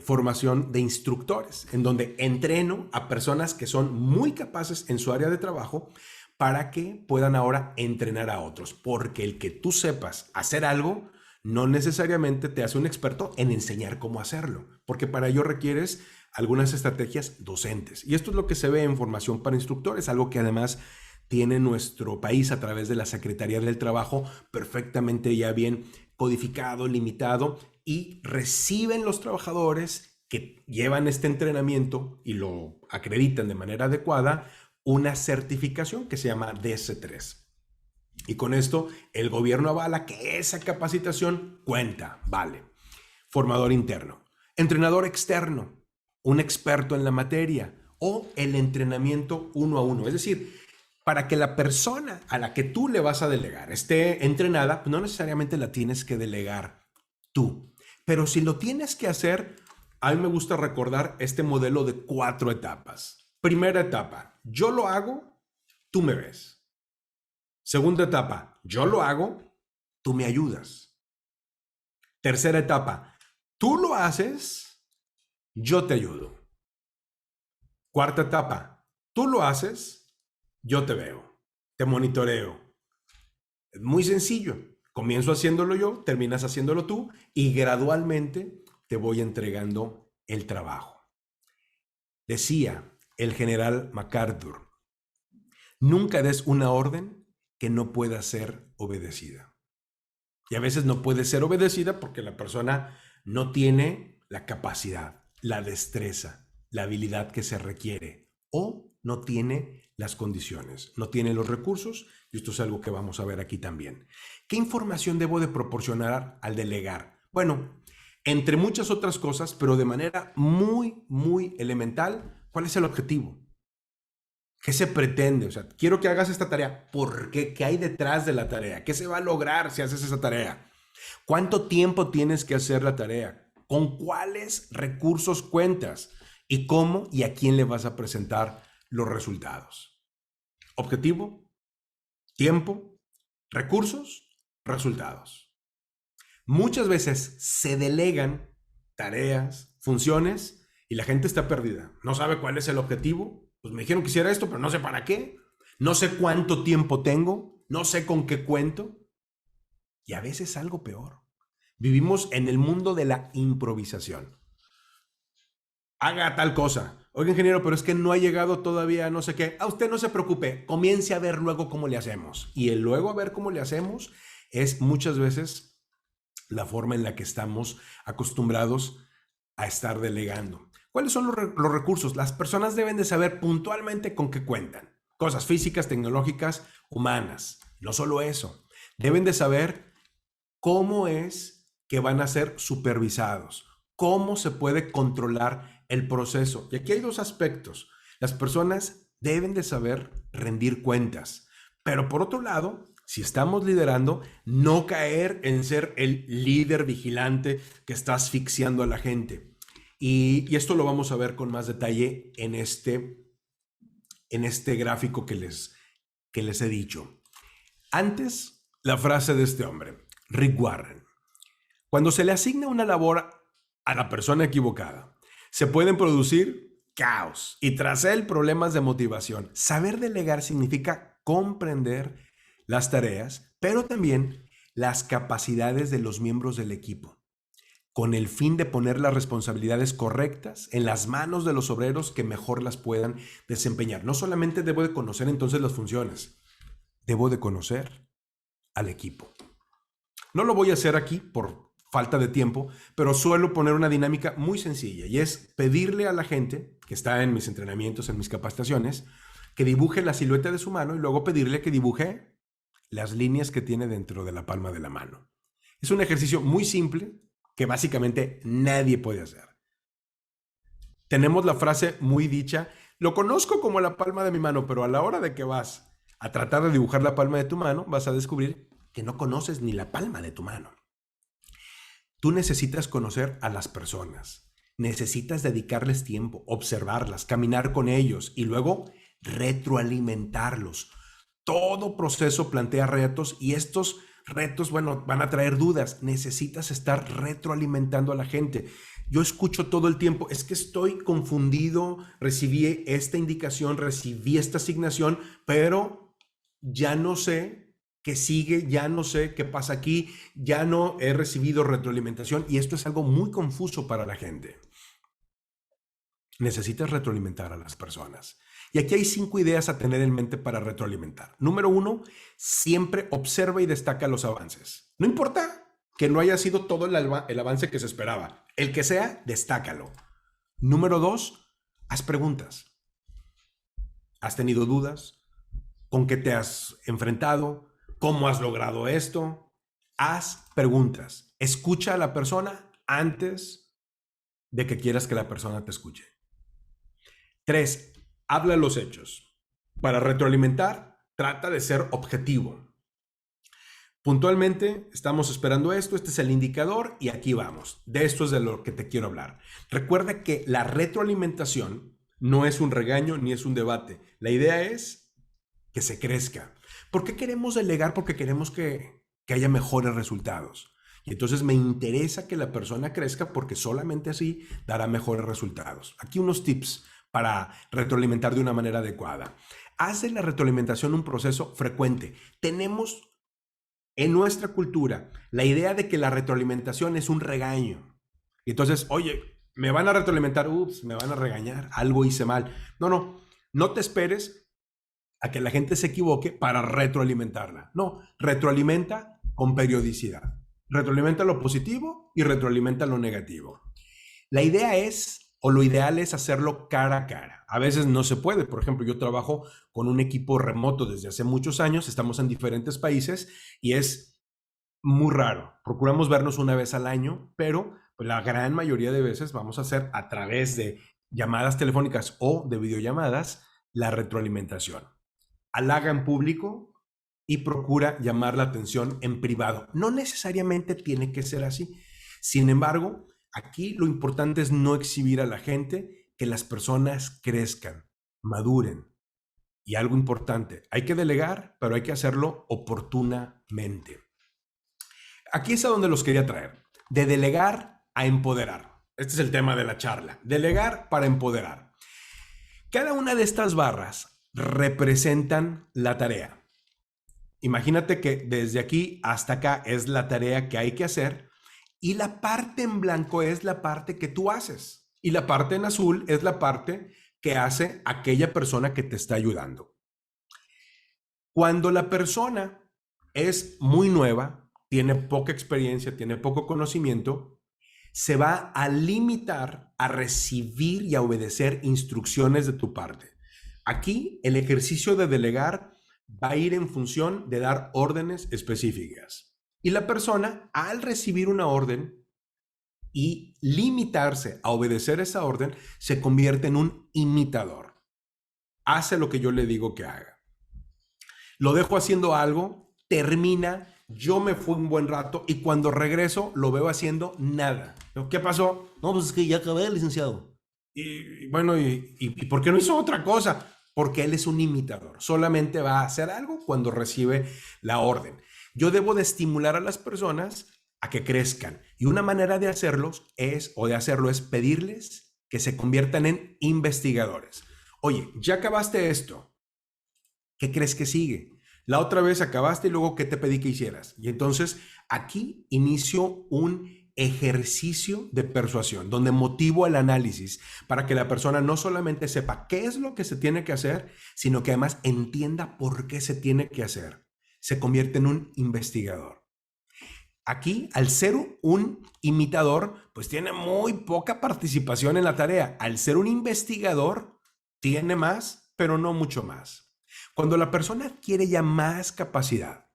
formación de instructores, en donde entreno a personas que son muy capaces en su área de trabajo para que puedan ahora entrenar a otros, porque el que tú sepas hacer algo no necesariamente te hace un experto en enseñar cómo hacerlo, porque para ello requieres algunas estrategias docentes. Y esto es lo que se ve en formación para instructores, algo que además tiene nuestro país a través de la Secretaría del Trabajo perfectamente ya bien codificado, limitado, y reciben los trabajadores que llevan este entrenamiento y lo acreditan de manera adecuada una certificación que se llama DS3. Y con esto el gobierno avala que esa capacitación cuenta, vale. Formador interno, entrenador externo, un experto en la materia, o el entrenamiento uno a uno. Es decir, para que la persona a la que tú le vas a delegar esté entrenada, no necesariamente la tienes que delegar tú. Pero si lo tienes que hacer, a mí me gusta recordar este modelo de 4 etapas. Primera etapa, yo lo hago, tú me ves. Segunda etapa, yo lo hago, tú me ayudas. Tercera etapa, tú lo haces, yo te ayudo. Cuarta etapa, tú lo haces, yo te veo, te monitoreo. Es muy sencillo. Comienzo haciéndolo yo, terminas haciéndolo tú y gradualmente te voy entregando el trabajo. Decía el general MacArthur, nunca des una orden que no pueda ser obedecida. Y a veces no puede ser obedecida porque la persona no tiene la capacidad, la destreza, la habilidad que se requiere o no tiene las condiciones, no tiene los recursos, y esto es algo que vamos a ver aquí también. ¿Qué información debo de proporcionar al delegar? Bueno, entre muchas otras cosas, pero de manera muy elemental, ¿cuál es el objetivo? ¿Qué se pretende? O sea, quiero que hagas esta tarea. ¿Por qué? ¿Qué hay detrás de la tarea? ¿Qué se va a lograr si haces esa tarea? ¿Cuánto tiempo tienes que hacer la tarea? ¿Con cuáles recursos cuentas? ¿Y cómo y a quién le vas a presentar los resultados? Objetivo, tiempo, recursos, resultados. Muchas veces se delegan tareas, funciones y la gente está perdida. No sabe cuál es el objetivo. Pues me dijeron que hiciera esto, pero no sé para qué. No sé cuánto tiempo tengo. No sé con qué cuento. Y a veces algo peor. Vivimos en el mundo de la improvisación. Haga tal cosa. Oiga, ingeniero, pero es que no ha llegado todavía no sé qué. A usted no se preocupe, comience a ver luego cómo le hacemos. Y el luego a ver cómo le hacemos es muchas veces la forma en la que estamos acostumbrados a estar delegando. ¿Cuáles son los recursos? Las personas deben de saber puntualmente con qué cuentan. cosas físicas, tecnológicas, humanas. No solo eso, deben de saber cómo es que van a ser supervisados, cómo se puede controlar el proceso. Y aquí hay dos aspectos. Las personas deben de saber rendir cuentas, pero por otro lado, si estamos liderando, no caer en ser el líder vigilante que está asfixiando a la gente. Y esto lo vamos a ver con más detalle en este gráfico que les he dicho. Antes, la frase de este hombre, Rick Warren. Cuando se le asigna una labor a la persona equivocada, se pueden producir caos y tras él problemas de motivación. Saber delegar significa comprender las tareas, pero también las capacidades de los miembros del equipo, con el fin de poner las responsabilidades correctas en las manos de los obreros que mejor las puedan desempeñar. No solamente debo de conocer entonces las funciones, debo de conocer al equipo. No lo voy a hacer aquí por falta de tiempo, pero suelo poner una dinámica muy sencilla y es pedirle a la gente que está en mis entrenamientos, en mis capacitaciones, que dibuje la silueta de su mano y luego pedirle que dibuje las líneas que tiene dentro de la palma de la mano. Es un ejercicio muy simple que básicamente nadie puede hacer. Tenemos la frase muy dicha, lo conozco como la palma de mi mano, pero a la hora de que vas a tratar de dibujar la palma de tu mano, vas a descubrir que no conoces ni la palma de tu mano. Tú necesitas conocer a las personas, necesitas dedicarles tiempo, observarlas, caminar con ellos y luego retroalimentarlos. Todo proceso plantea retos y estos retos, bueno, van a traer dudas. Necesitas estar retroalimentando a la gente. Yo escucho todo el tiempo, es que estoy confundido, recibí esta indicación, recibí esta asignación, pero ya no sé qué sigue, ya no sé qué pasa aquí, ya no he recibido retroalimentación y esto es algo muy confuso para la gente. Necesitas retroalimentar a las personas. Y aquí hay 5 ideas a tener en mente para retroalimentar. Número 1, siempre observa y destaca los avances. No importa que no haya sido todo el avance que se esperaba. El que sea, destácalo. Número 2, haz preguntas. ¿Has tenido dudas? ¿Con qué te has enfrentado? ¿Cómo has logrado esto? Haz preguntas. Escucha a la persona antes de que quieras que la persona te escuche. 3, habla los hechos. Para retroalimentar, trata de ser objetivo. Puntualmente, estamos esperando esto, este es el indicador y aquí vamos. De esto es de lo que te quiero hablar. Recuerda que la retroalimentación no es un regaño ni es un debate. La idea es que se crezca. ¿Por qué queremos delegar? Porque queremos que haya mejores resultados. Y entonces me interesa que la persona crezca porque solamente así dará mejores resultados. Aquí unos tips para retroalimentar de una manera adecuada. Haz de la retroalimentación un proceso frecuente. Tenemos en nuestra cultura la idea de que la retroalimentación es un regaño. Y entonces, oye, me van a retroalimentar, ups, me van a regañar, algo hice mal. No te esperes a que la gente se equivoque para retroalimentarla. No, retroalimenta con periodicidad. Retroalimenta lo positivo y retroalimenta lo negativo. La idea es, o lo ideal es hacerlo cara a cara. A veces no se puede. Por ejemplo, yo trabajo con un equipo remoto desde hace muchos años, estamos en diferentes países y es muy raro. Procuramos vernos una vez al año, pero pues, la gran mayoría de veces vamos a hacer a través de llamadas telefónicas o de videollamadas la retroalimentación. Halaga en público y procura llamar la atención en privado. No necesariamente tiene que ser así. Sin embargo, aquí lo importante es no exhibir a la gente, que las personas crezcan, maduren. Y algo importante, hay que delegar, pero hay que hacerlo oportunamente. Aquí es a donde los quería traer. De delegar a empoderar. Este es el tema de la charla. Delegar para empoderar. Cada una de estas barras representan la tarea. Imagínate que desde aquí hasta acá es la tarea que hay que hacer y la parte en blanco es la parte que tú haces y la parte en azul es la parte que hace aquella persona que te está ayudando. Cuando la persona es muy nueva, tiene poca experiencia, tiene poco conocimiento, se va a limitar a recibir y a obedecer instrucciones de tu parte. Aquí el ejercicio de delegar va a ir en función de dar órdenes específicas. Y la persona, al recibir una orden y limitarse a obedecer esa orden, se convierte en un imitador. Hace lo que yo le digo que haga. Lo dejo haciendo algo, termina, yo me fui un buen rato y cuando regreso lo veo haciendo nada. ¿Qué pasó? No, pues es que ya acabé, licenciado. Y bueno, ¿y por qué no hizo otra cosa? Porque él es un imitador. Solamente va a hacer algo cuando recibe la orden. Yo debo de estimular a las personas a que crezcan. Y una manera de hacerlo es pedirles que se conviertan en investigadores. Oye, ya acabaste esto. ¿Qué crees que sigue? La otra vez acabaste y luego ¿qué te pedí que hicieras? Y entonces aquí inicio un ejercicio de persuasión, donde motivo el análisis para que la persona no solamente sepa qué es lo que se tiene que hacer, sino que además entienda por qué se tiene que hacer. Se convierte en un investigador. Aquí, al ser un imitador, pues tiene muy poca participación en la tarea. Al ser un investigador, tiene más, pero no mucho más. Cuando la persona adquiere ya más capacidad,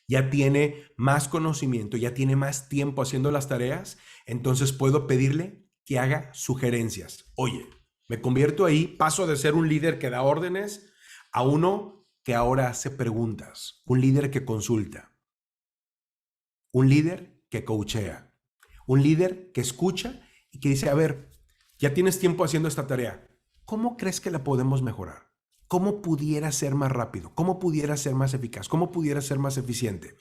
ya tiene más conocimiento, ya tiene más tiempo haciendo las tareas, entonces puedo pedirle que haga sugerencias. Oye, me convierto ahí, paso de ser un líder que da órdenes a uno que ahora hace preguntas, un líder que consulta, un líder que coachea, un líder que escucha y que dice, a ver, ya tienes tiempo haciendo esta tarea, ¿cómo crees que la podemos mejorar? ¿Cómo pudiera ser más rápido? ¿Cómo pudiera ser más eficaz? ¿Cómo pudiera ser más eficiente?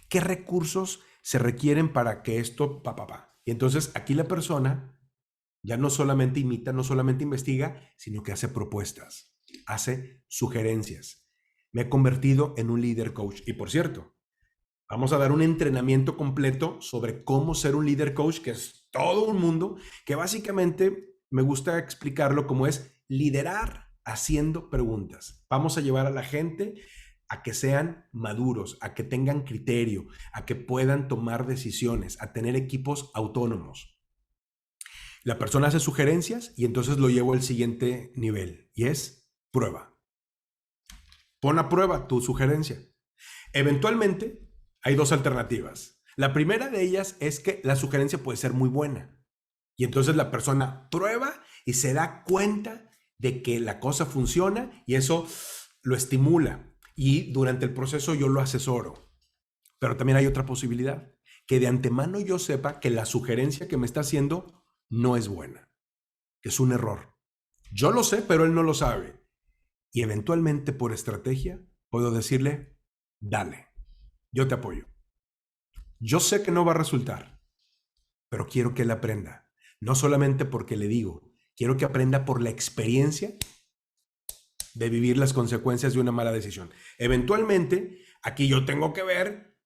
¿Qué recursos se requieren para que esto, Y entonces aquí la persona ya no solamente imita, no solamente investiga, sino que hace propuestas, hace sugerencias. Me he convertido en un líder coach. Y por cierto, vamos a dar un entrenamiento completo sobre cómo ser un líder coach, que es todo un mundo, que básicamente me gusta explicarlo como es liderar haciendo preguntas. Vamos a llevar a la gente a que sean maduros, a que tengan criterio, a que puedan tomar decisiones, a tener equipos autónomos. La persona hace sugerencias y entonces lo llevo al siguiente nivel y es prueba. Pon a prueba tu sugerencia. Eventualmente hay dos alternativas. La primera de ellas es que la sugerencia puede ser muy buena y entonces la persona prueba y se da cuenta de que la cosa funciona y eso lo estimula y durante el proceso yo lo asesoro. Pero también hay otra posibilidad, que de antemano yo sepa que la sugerencia que me está haciendo no es buena, que es un error. Yo lo sé, pero él no lo sabe. Y eventualmente por estrategia puedo decirle, dale, yo te apoyo. Yo sé que no va a resultar, pero quiero que él aprenda. No solamente porque le digo, quiero que aprenda por la experiencia de vivir las consecuencias de una mala decisión. Eventualmente, aquí yo tengo que ver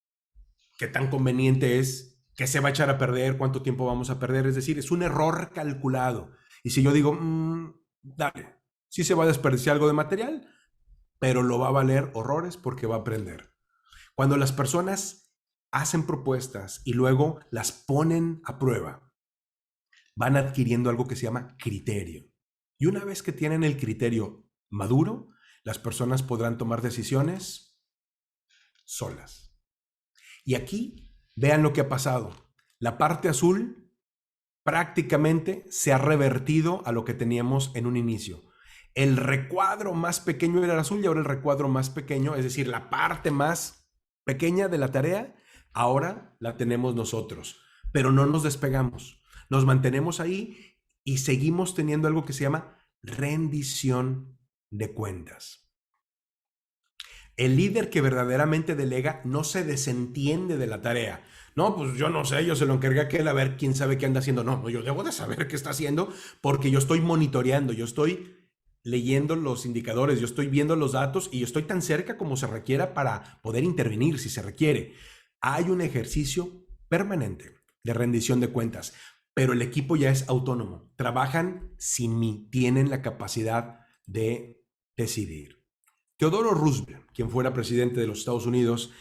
qué tan conveniente es, qué se va a echar a perder, cuánto tiempo vamos a perder. Es decir, es un error calculado. Y si yo digo, dale, sí se va a desperdiciar algo de material, pero lo va a valer horrores porque va a aprender. Cuando las personas hacen propuestas y luego las ponen a prueba, van adquiriendo algo que se llama criterio. Y una vez que tienen el criterio maduro, las personas podrán tomar decisiones solas. Y aquí vean lo que ha pasado. La parte azul prácticamente se ha revertido a lo que teníamos en un inicio. El recuadro más pequeño era el azul y ahora el recuadro más pequeño, es decir, la parte más pequeña de la tarea, ahora la tenemos nosotros. Pero no nos despegamos. Nos mantenemos ahí y seguimos teniendo algo que se llama rendición de cuentas. El líder que verdaderamente delega no se desentiende de la tarea. No, pues yo no sé, yo se lo encargué a aquel a ver quién sabe qué anda haciendo. No, yo debo de saber qué está haciendo porque yo estoy monitoreando, yo estoy leyendo los indicadores, yo estoy viendo los datos y yo estoy tan cerca como se requiera para poder intervenir si se requiere. Hay un ejercicio permanente de rendición de cuentas, pero el equipo ya es autónomo. Trabajan sin mí, tienen la capacidad de decidir. Theodore Roosevelt, quien fuera presidente de los Estados Unidos,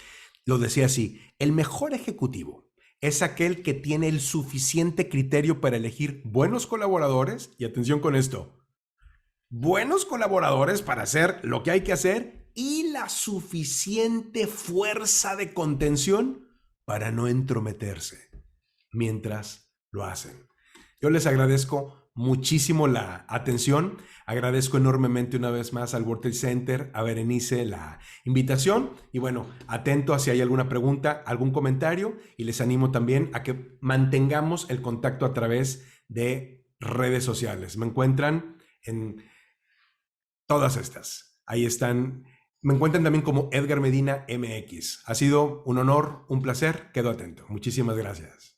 lo decía así: el mejor ejecutivo es aquel que tiene el suficiente criterio para elegir buenos colaboradores, y atención con esto, buenos colaboradores para hacer lo que hay que hacer y la suficiente fuerza de contención para no entrometerse mientras lo hacen. Yo les agradezco muchísimo la atención. Agradezco enormemente una vez más al World Trade Center, a Berenice la invitación. Y bueno, atento a si hay alguna pregunta, algún comentario. Y les animo también a que mantengamos el contacto a través de redes sociales. Me encuentran en todas estas. Ahí están. Me encuentran también como Edgar Medina MX. Ha sido un honor, un placer. Quedo atento. Muchísimas gracias.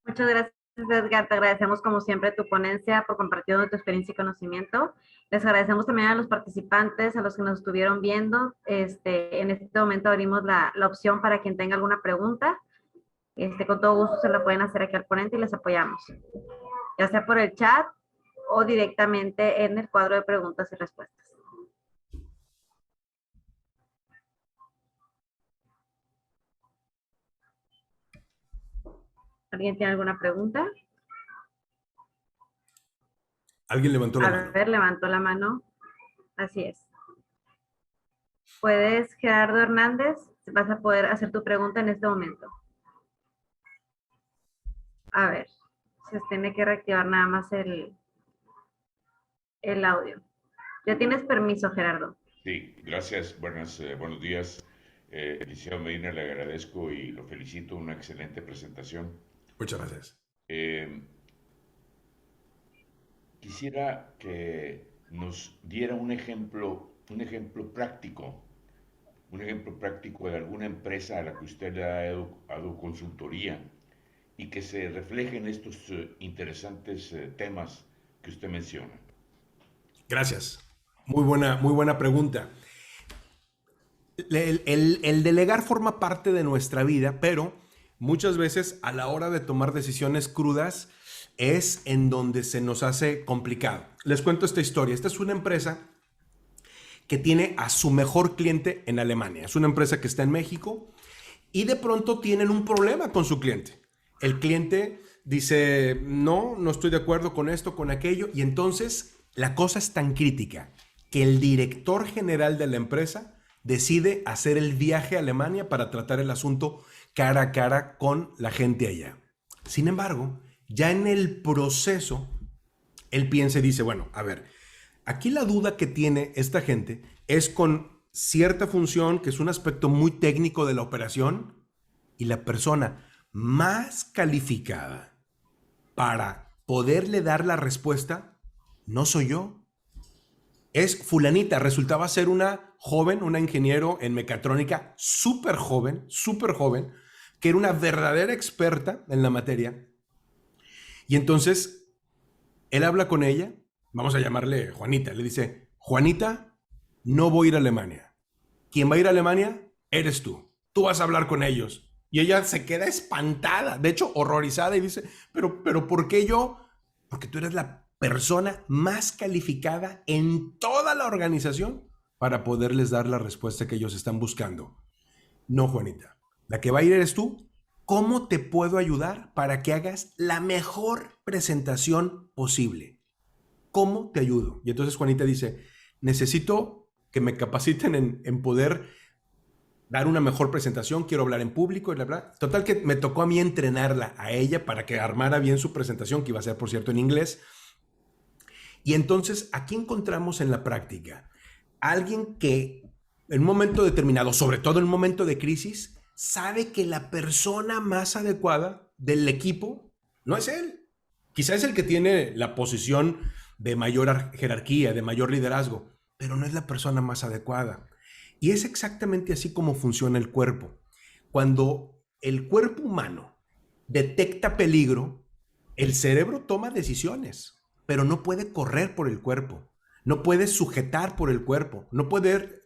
Muchas gracias, Edgar. Te agradecemos como siempre tu ponencia por compartir tu experiencia y conocimiento. Les agradecemos también a los participantes, a los que nos estuvieron viendo. En este momento abrimos la opción para quien tenga alguna pregunta. Con todo gusto se la pueden hacer aquí al ponente y les apoyamos, ya sea por el chat o directamente en el cuadro de preguntas y respuestas. ¿Alguien tiene alguna pregunta? Alguien levantó la mano. A ver, levantó la mano. Así es. Puedes, Gerardo Hernández, vas a poder hacer tu pregunta en este momento. A ver, se tiene que reactivar nada más el audio. Ya tienes permiso, Gerardo. Sí, gracias. Buenos días. Licenciado Medina, le agradezco y lo felicito. Una excelente presentación. Muchas gracias. Quisiera que nos diera un ejemplo práctico de alguna empresa a la que usted le ha dado consultoría y que se refleje en estos interesantes temas que usted menciona. Gracias. Muy buena pregunta. El delegar forma parte de nuestra vida, pero muchas veces a la hora de tomar decisiones crudas es en donde se nos hace complicado. Les cuento esta historia. Esta es una empresa que tiene a su mejor cliente en Alemania. Es una empresa que está en México y de pronto tienen un problema con su cliente. El cliente dice, no estoy de acuerdo con esto, con aquello, y entonces la cosa es tan crítica que el director general de la empresa decide hacer el viaje a Alemania para tratar el asunto cara a cara con la gente allá. Sin embargo, ya en el proceso, él piensa y dice, bueno, a ver, aquí la duda que tiene esta gente es con cierta función, que es un aspecto muy técnico de la operación, y la persona más calificada para poderle dar la respuesta no soy yo. Es fulanita. Resultaba ser una joven, una ingeniero en mecatrónica súper joven, que era una verdadera experta en la materia. Y entonces él habla con ella, vamos a llamarle Juanita, le dice, Juanita, no voy a ir a Alemania. Quien va a ir a Alemania eres tú. Tú vas a hablar con ellos. Y ella se queda espantada, de hecho horrorizada, y dice, pero ¿por qué yo? Porque tú eres la persona más calificada en toda la organización para poderles dar la respuesta que ellos están buscando. No, Juanita, la que va a ir eres tú. ¿Cómo te puedo ayudar para que hagas la mejor presentación posible? ¿Cómo te ayudo? Y entonces Juanita dice, necesito que me capaciten en poder dar una mejor presentación, quiero hablar en público, y bla, bla. Total que me tocó a mí entrenarla a ella para que armara bien su presentación, que iba a ser, por cierto, en inglés. Y entonces aquí encontramos en la práctica alguien que en un momento determinado, sobre todo en un momento de crisis, sabe que la persona más adecuada del equipo no es él. Quizá es el que tiene la posición de mayor jerarquía, de mayor liderazgo, pero no es la persona más adecuada. Y es exactamente así como funciona el cuerpo. Cuando el cuerpo humano detecta peligro, el cerebro toma decisiones, pero no puede correr por el cuerpo, no puede sujetar por el cuerpo, no puede,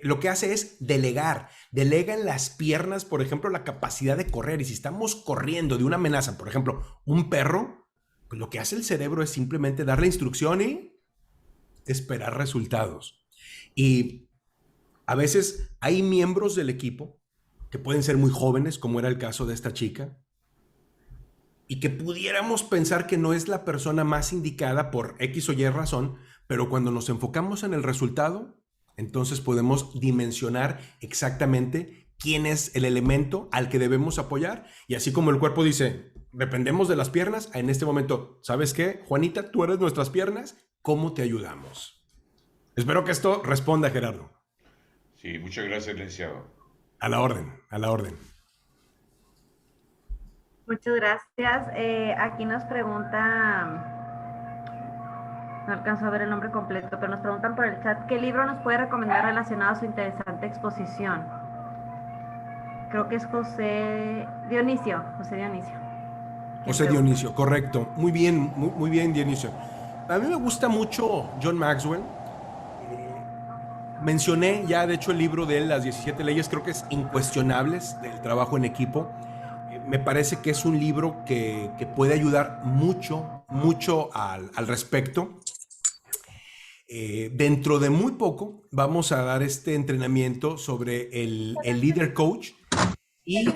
lo que hace es delegar, delega en las piernas, por ejemplo, la capacidad de correr. Y si estamos corriendo de una amenaza, por ejemplo, un perro, pues lo que hace el cerebro es simplemente darle instrucción y esperar resultados. Y a veces hay miembros del equipo que pueden ser muy jóvenes, como era el caso de esta chica, y que pudiéramos pensar que no es la persona más indicada por X o Y razón, pero cuando nos enfocamos en el resultado, entonces podemos dimensionar exactamente quién es el elemento al que debemos apoyar. Y así como el cuerpo dice, dependemos de las piernas, en este momento, ¿sabes qué? Juanita, tú eres nuestras piernas, ¿cómo te ayudamos? Espero que esto responda, Gerardo. Sí, muchas gracias, licenciado. A la orden, a la orden. Muchas gracias. Aquí nos pregunta, no alcanzo a ver el nombre completo, pero nos preguntan por el chat, ¿qué libro nos puede recomendar relacionado a su interesante exposición? Creo que es José Dionisio. José Dionisio, correcto. Muy bien, muy bien, Dionisio. A mí me gusta mucho John Maxwell. Mencioné ya, de hecho, el libro de él, Las 17 leyes, creo que es Incuestionables del trabajo en equipo. Me parece que es un libro que puede ayudar mucho al respecto. Dentro de muy poco vamos a dar este entrenamiento sobre el Leader Coach y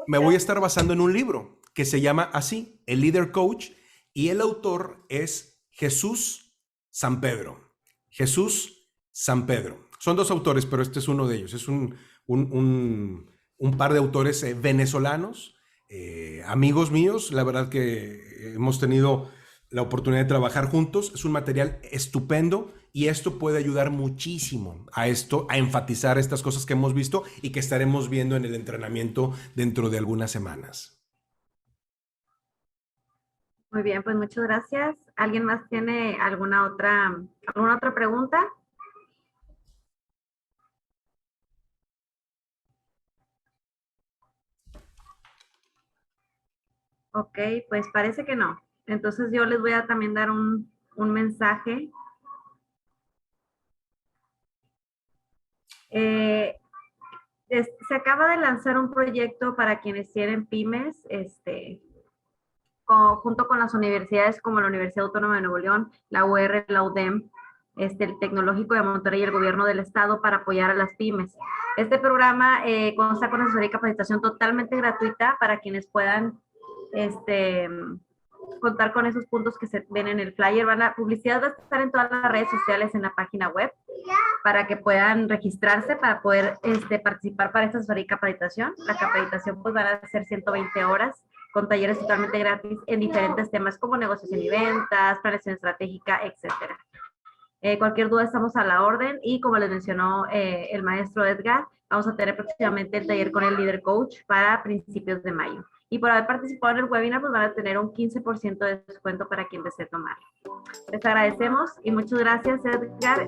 me voy a estar basando en un libro que se llama así, el Leader Coach, y el autor es Jesús San Pedro. Jesús San Pedro. Son dos autores, pero este es uno de ellos. Es un par de autores venezolanos, amigos míos. La verdad que hemos tenido la oportunidad de trabajar juntos. Es un material estupendo y esto puede ayudar muchísimo a enfatizar estas cosas que hemos visto y que estaremos viendo en el entrenamiento dentro de algunas semanas. Muy bien, pues muchas gracias. ¿Alguien más tiene alguna otra pregunta? Ok, pues parece que no. Entonces yo les voy a también dar un mensaje. Se acaba de lanzar un proyecto para quienes tienen pymes, junto con las universidades como la Universidad Autónoma de Nuevo León, la UR, la UDEM, el Tecnológico de Monterrey y el Gobierno del Estado para apoyar a las pymes. Este programa consta con asesoría y capacitación totalmente gratuita para quienes puedan contar con esos puntos que se ven en el flyer. La publicidad va a estar en todas las redes sociales, en la página web, para que puedan registrarse para poder participar para esta asesoría y capacitación. La capacitación pues van a ser 120 horas con talleres totalmente gratis en diferentes temas como negociación y ventas, planeación estratégica, etcétera. Cualquier duda estamos a la orden y como les mencionó el maestro Edgar, vamos a tener próximamente el taller con el Leader Coach para principios de mayo. Y por haber participado en el webinar, pues van a tener un 15% de descuento para quien desee tomarlo. Les agradecemos y muchas gracias, Edgar.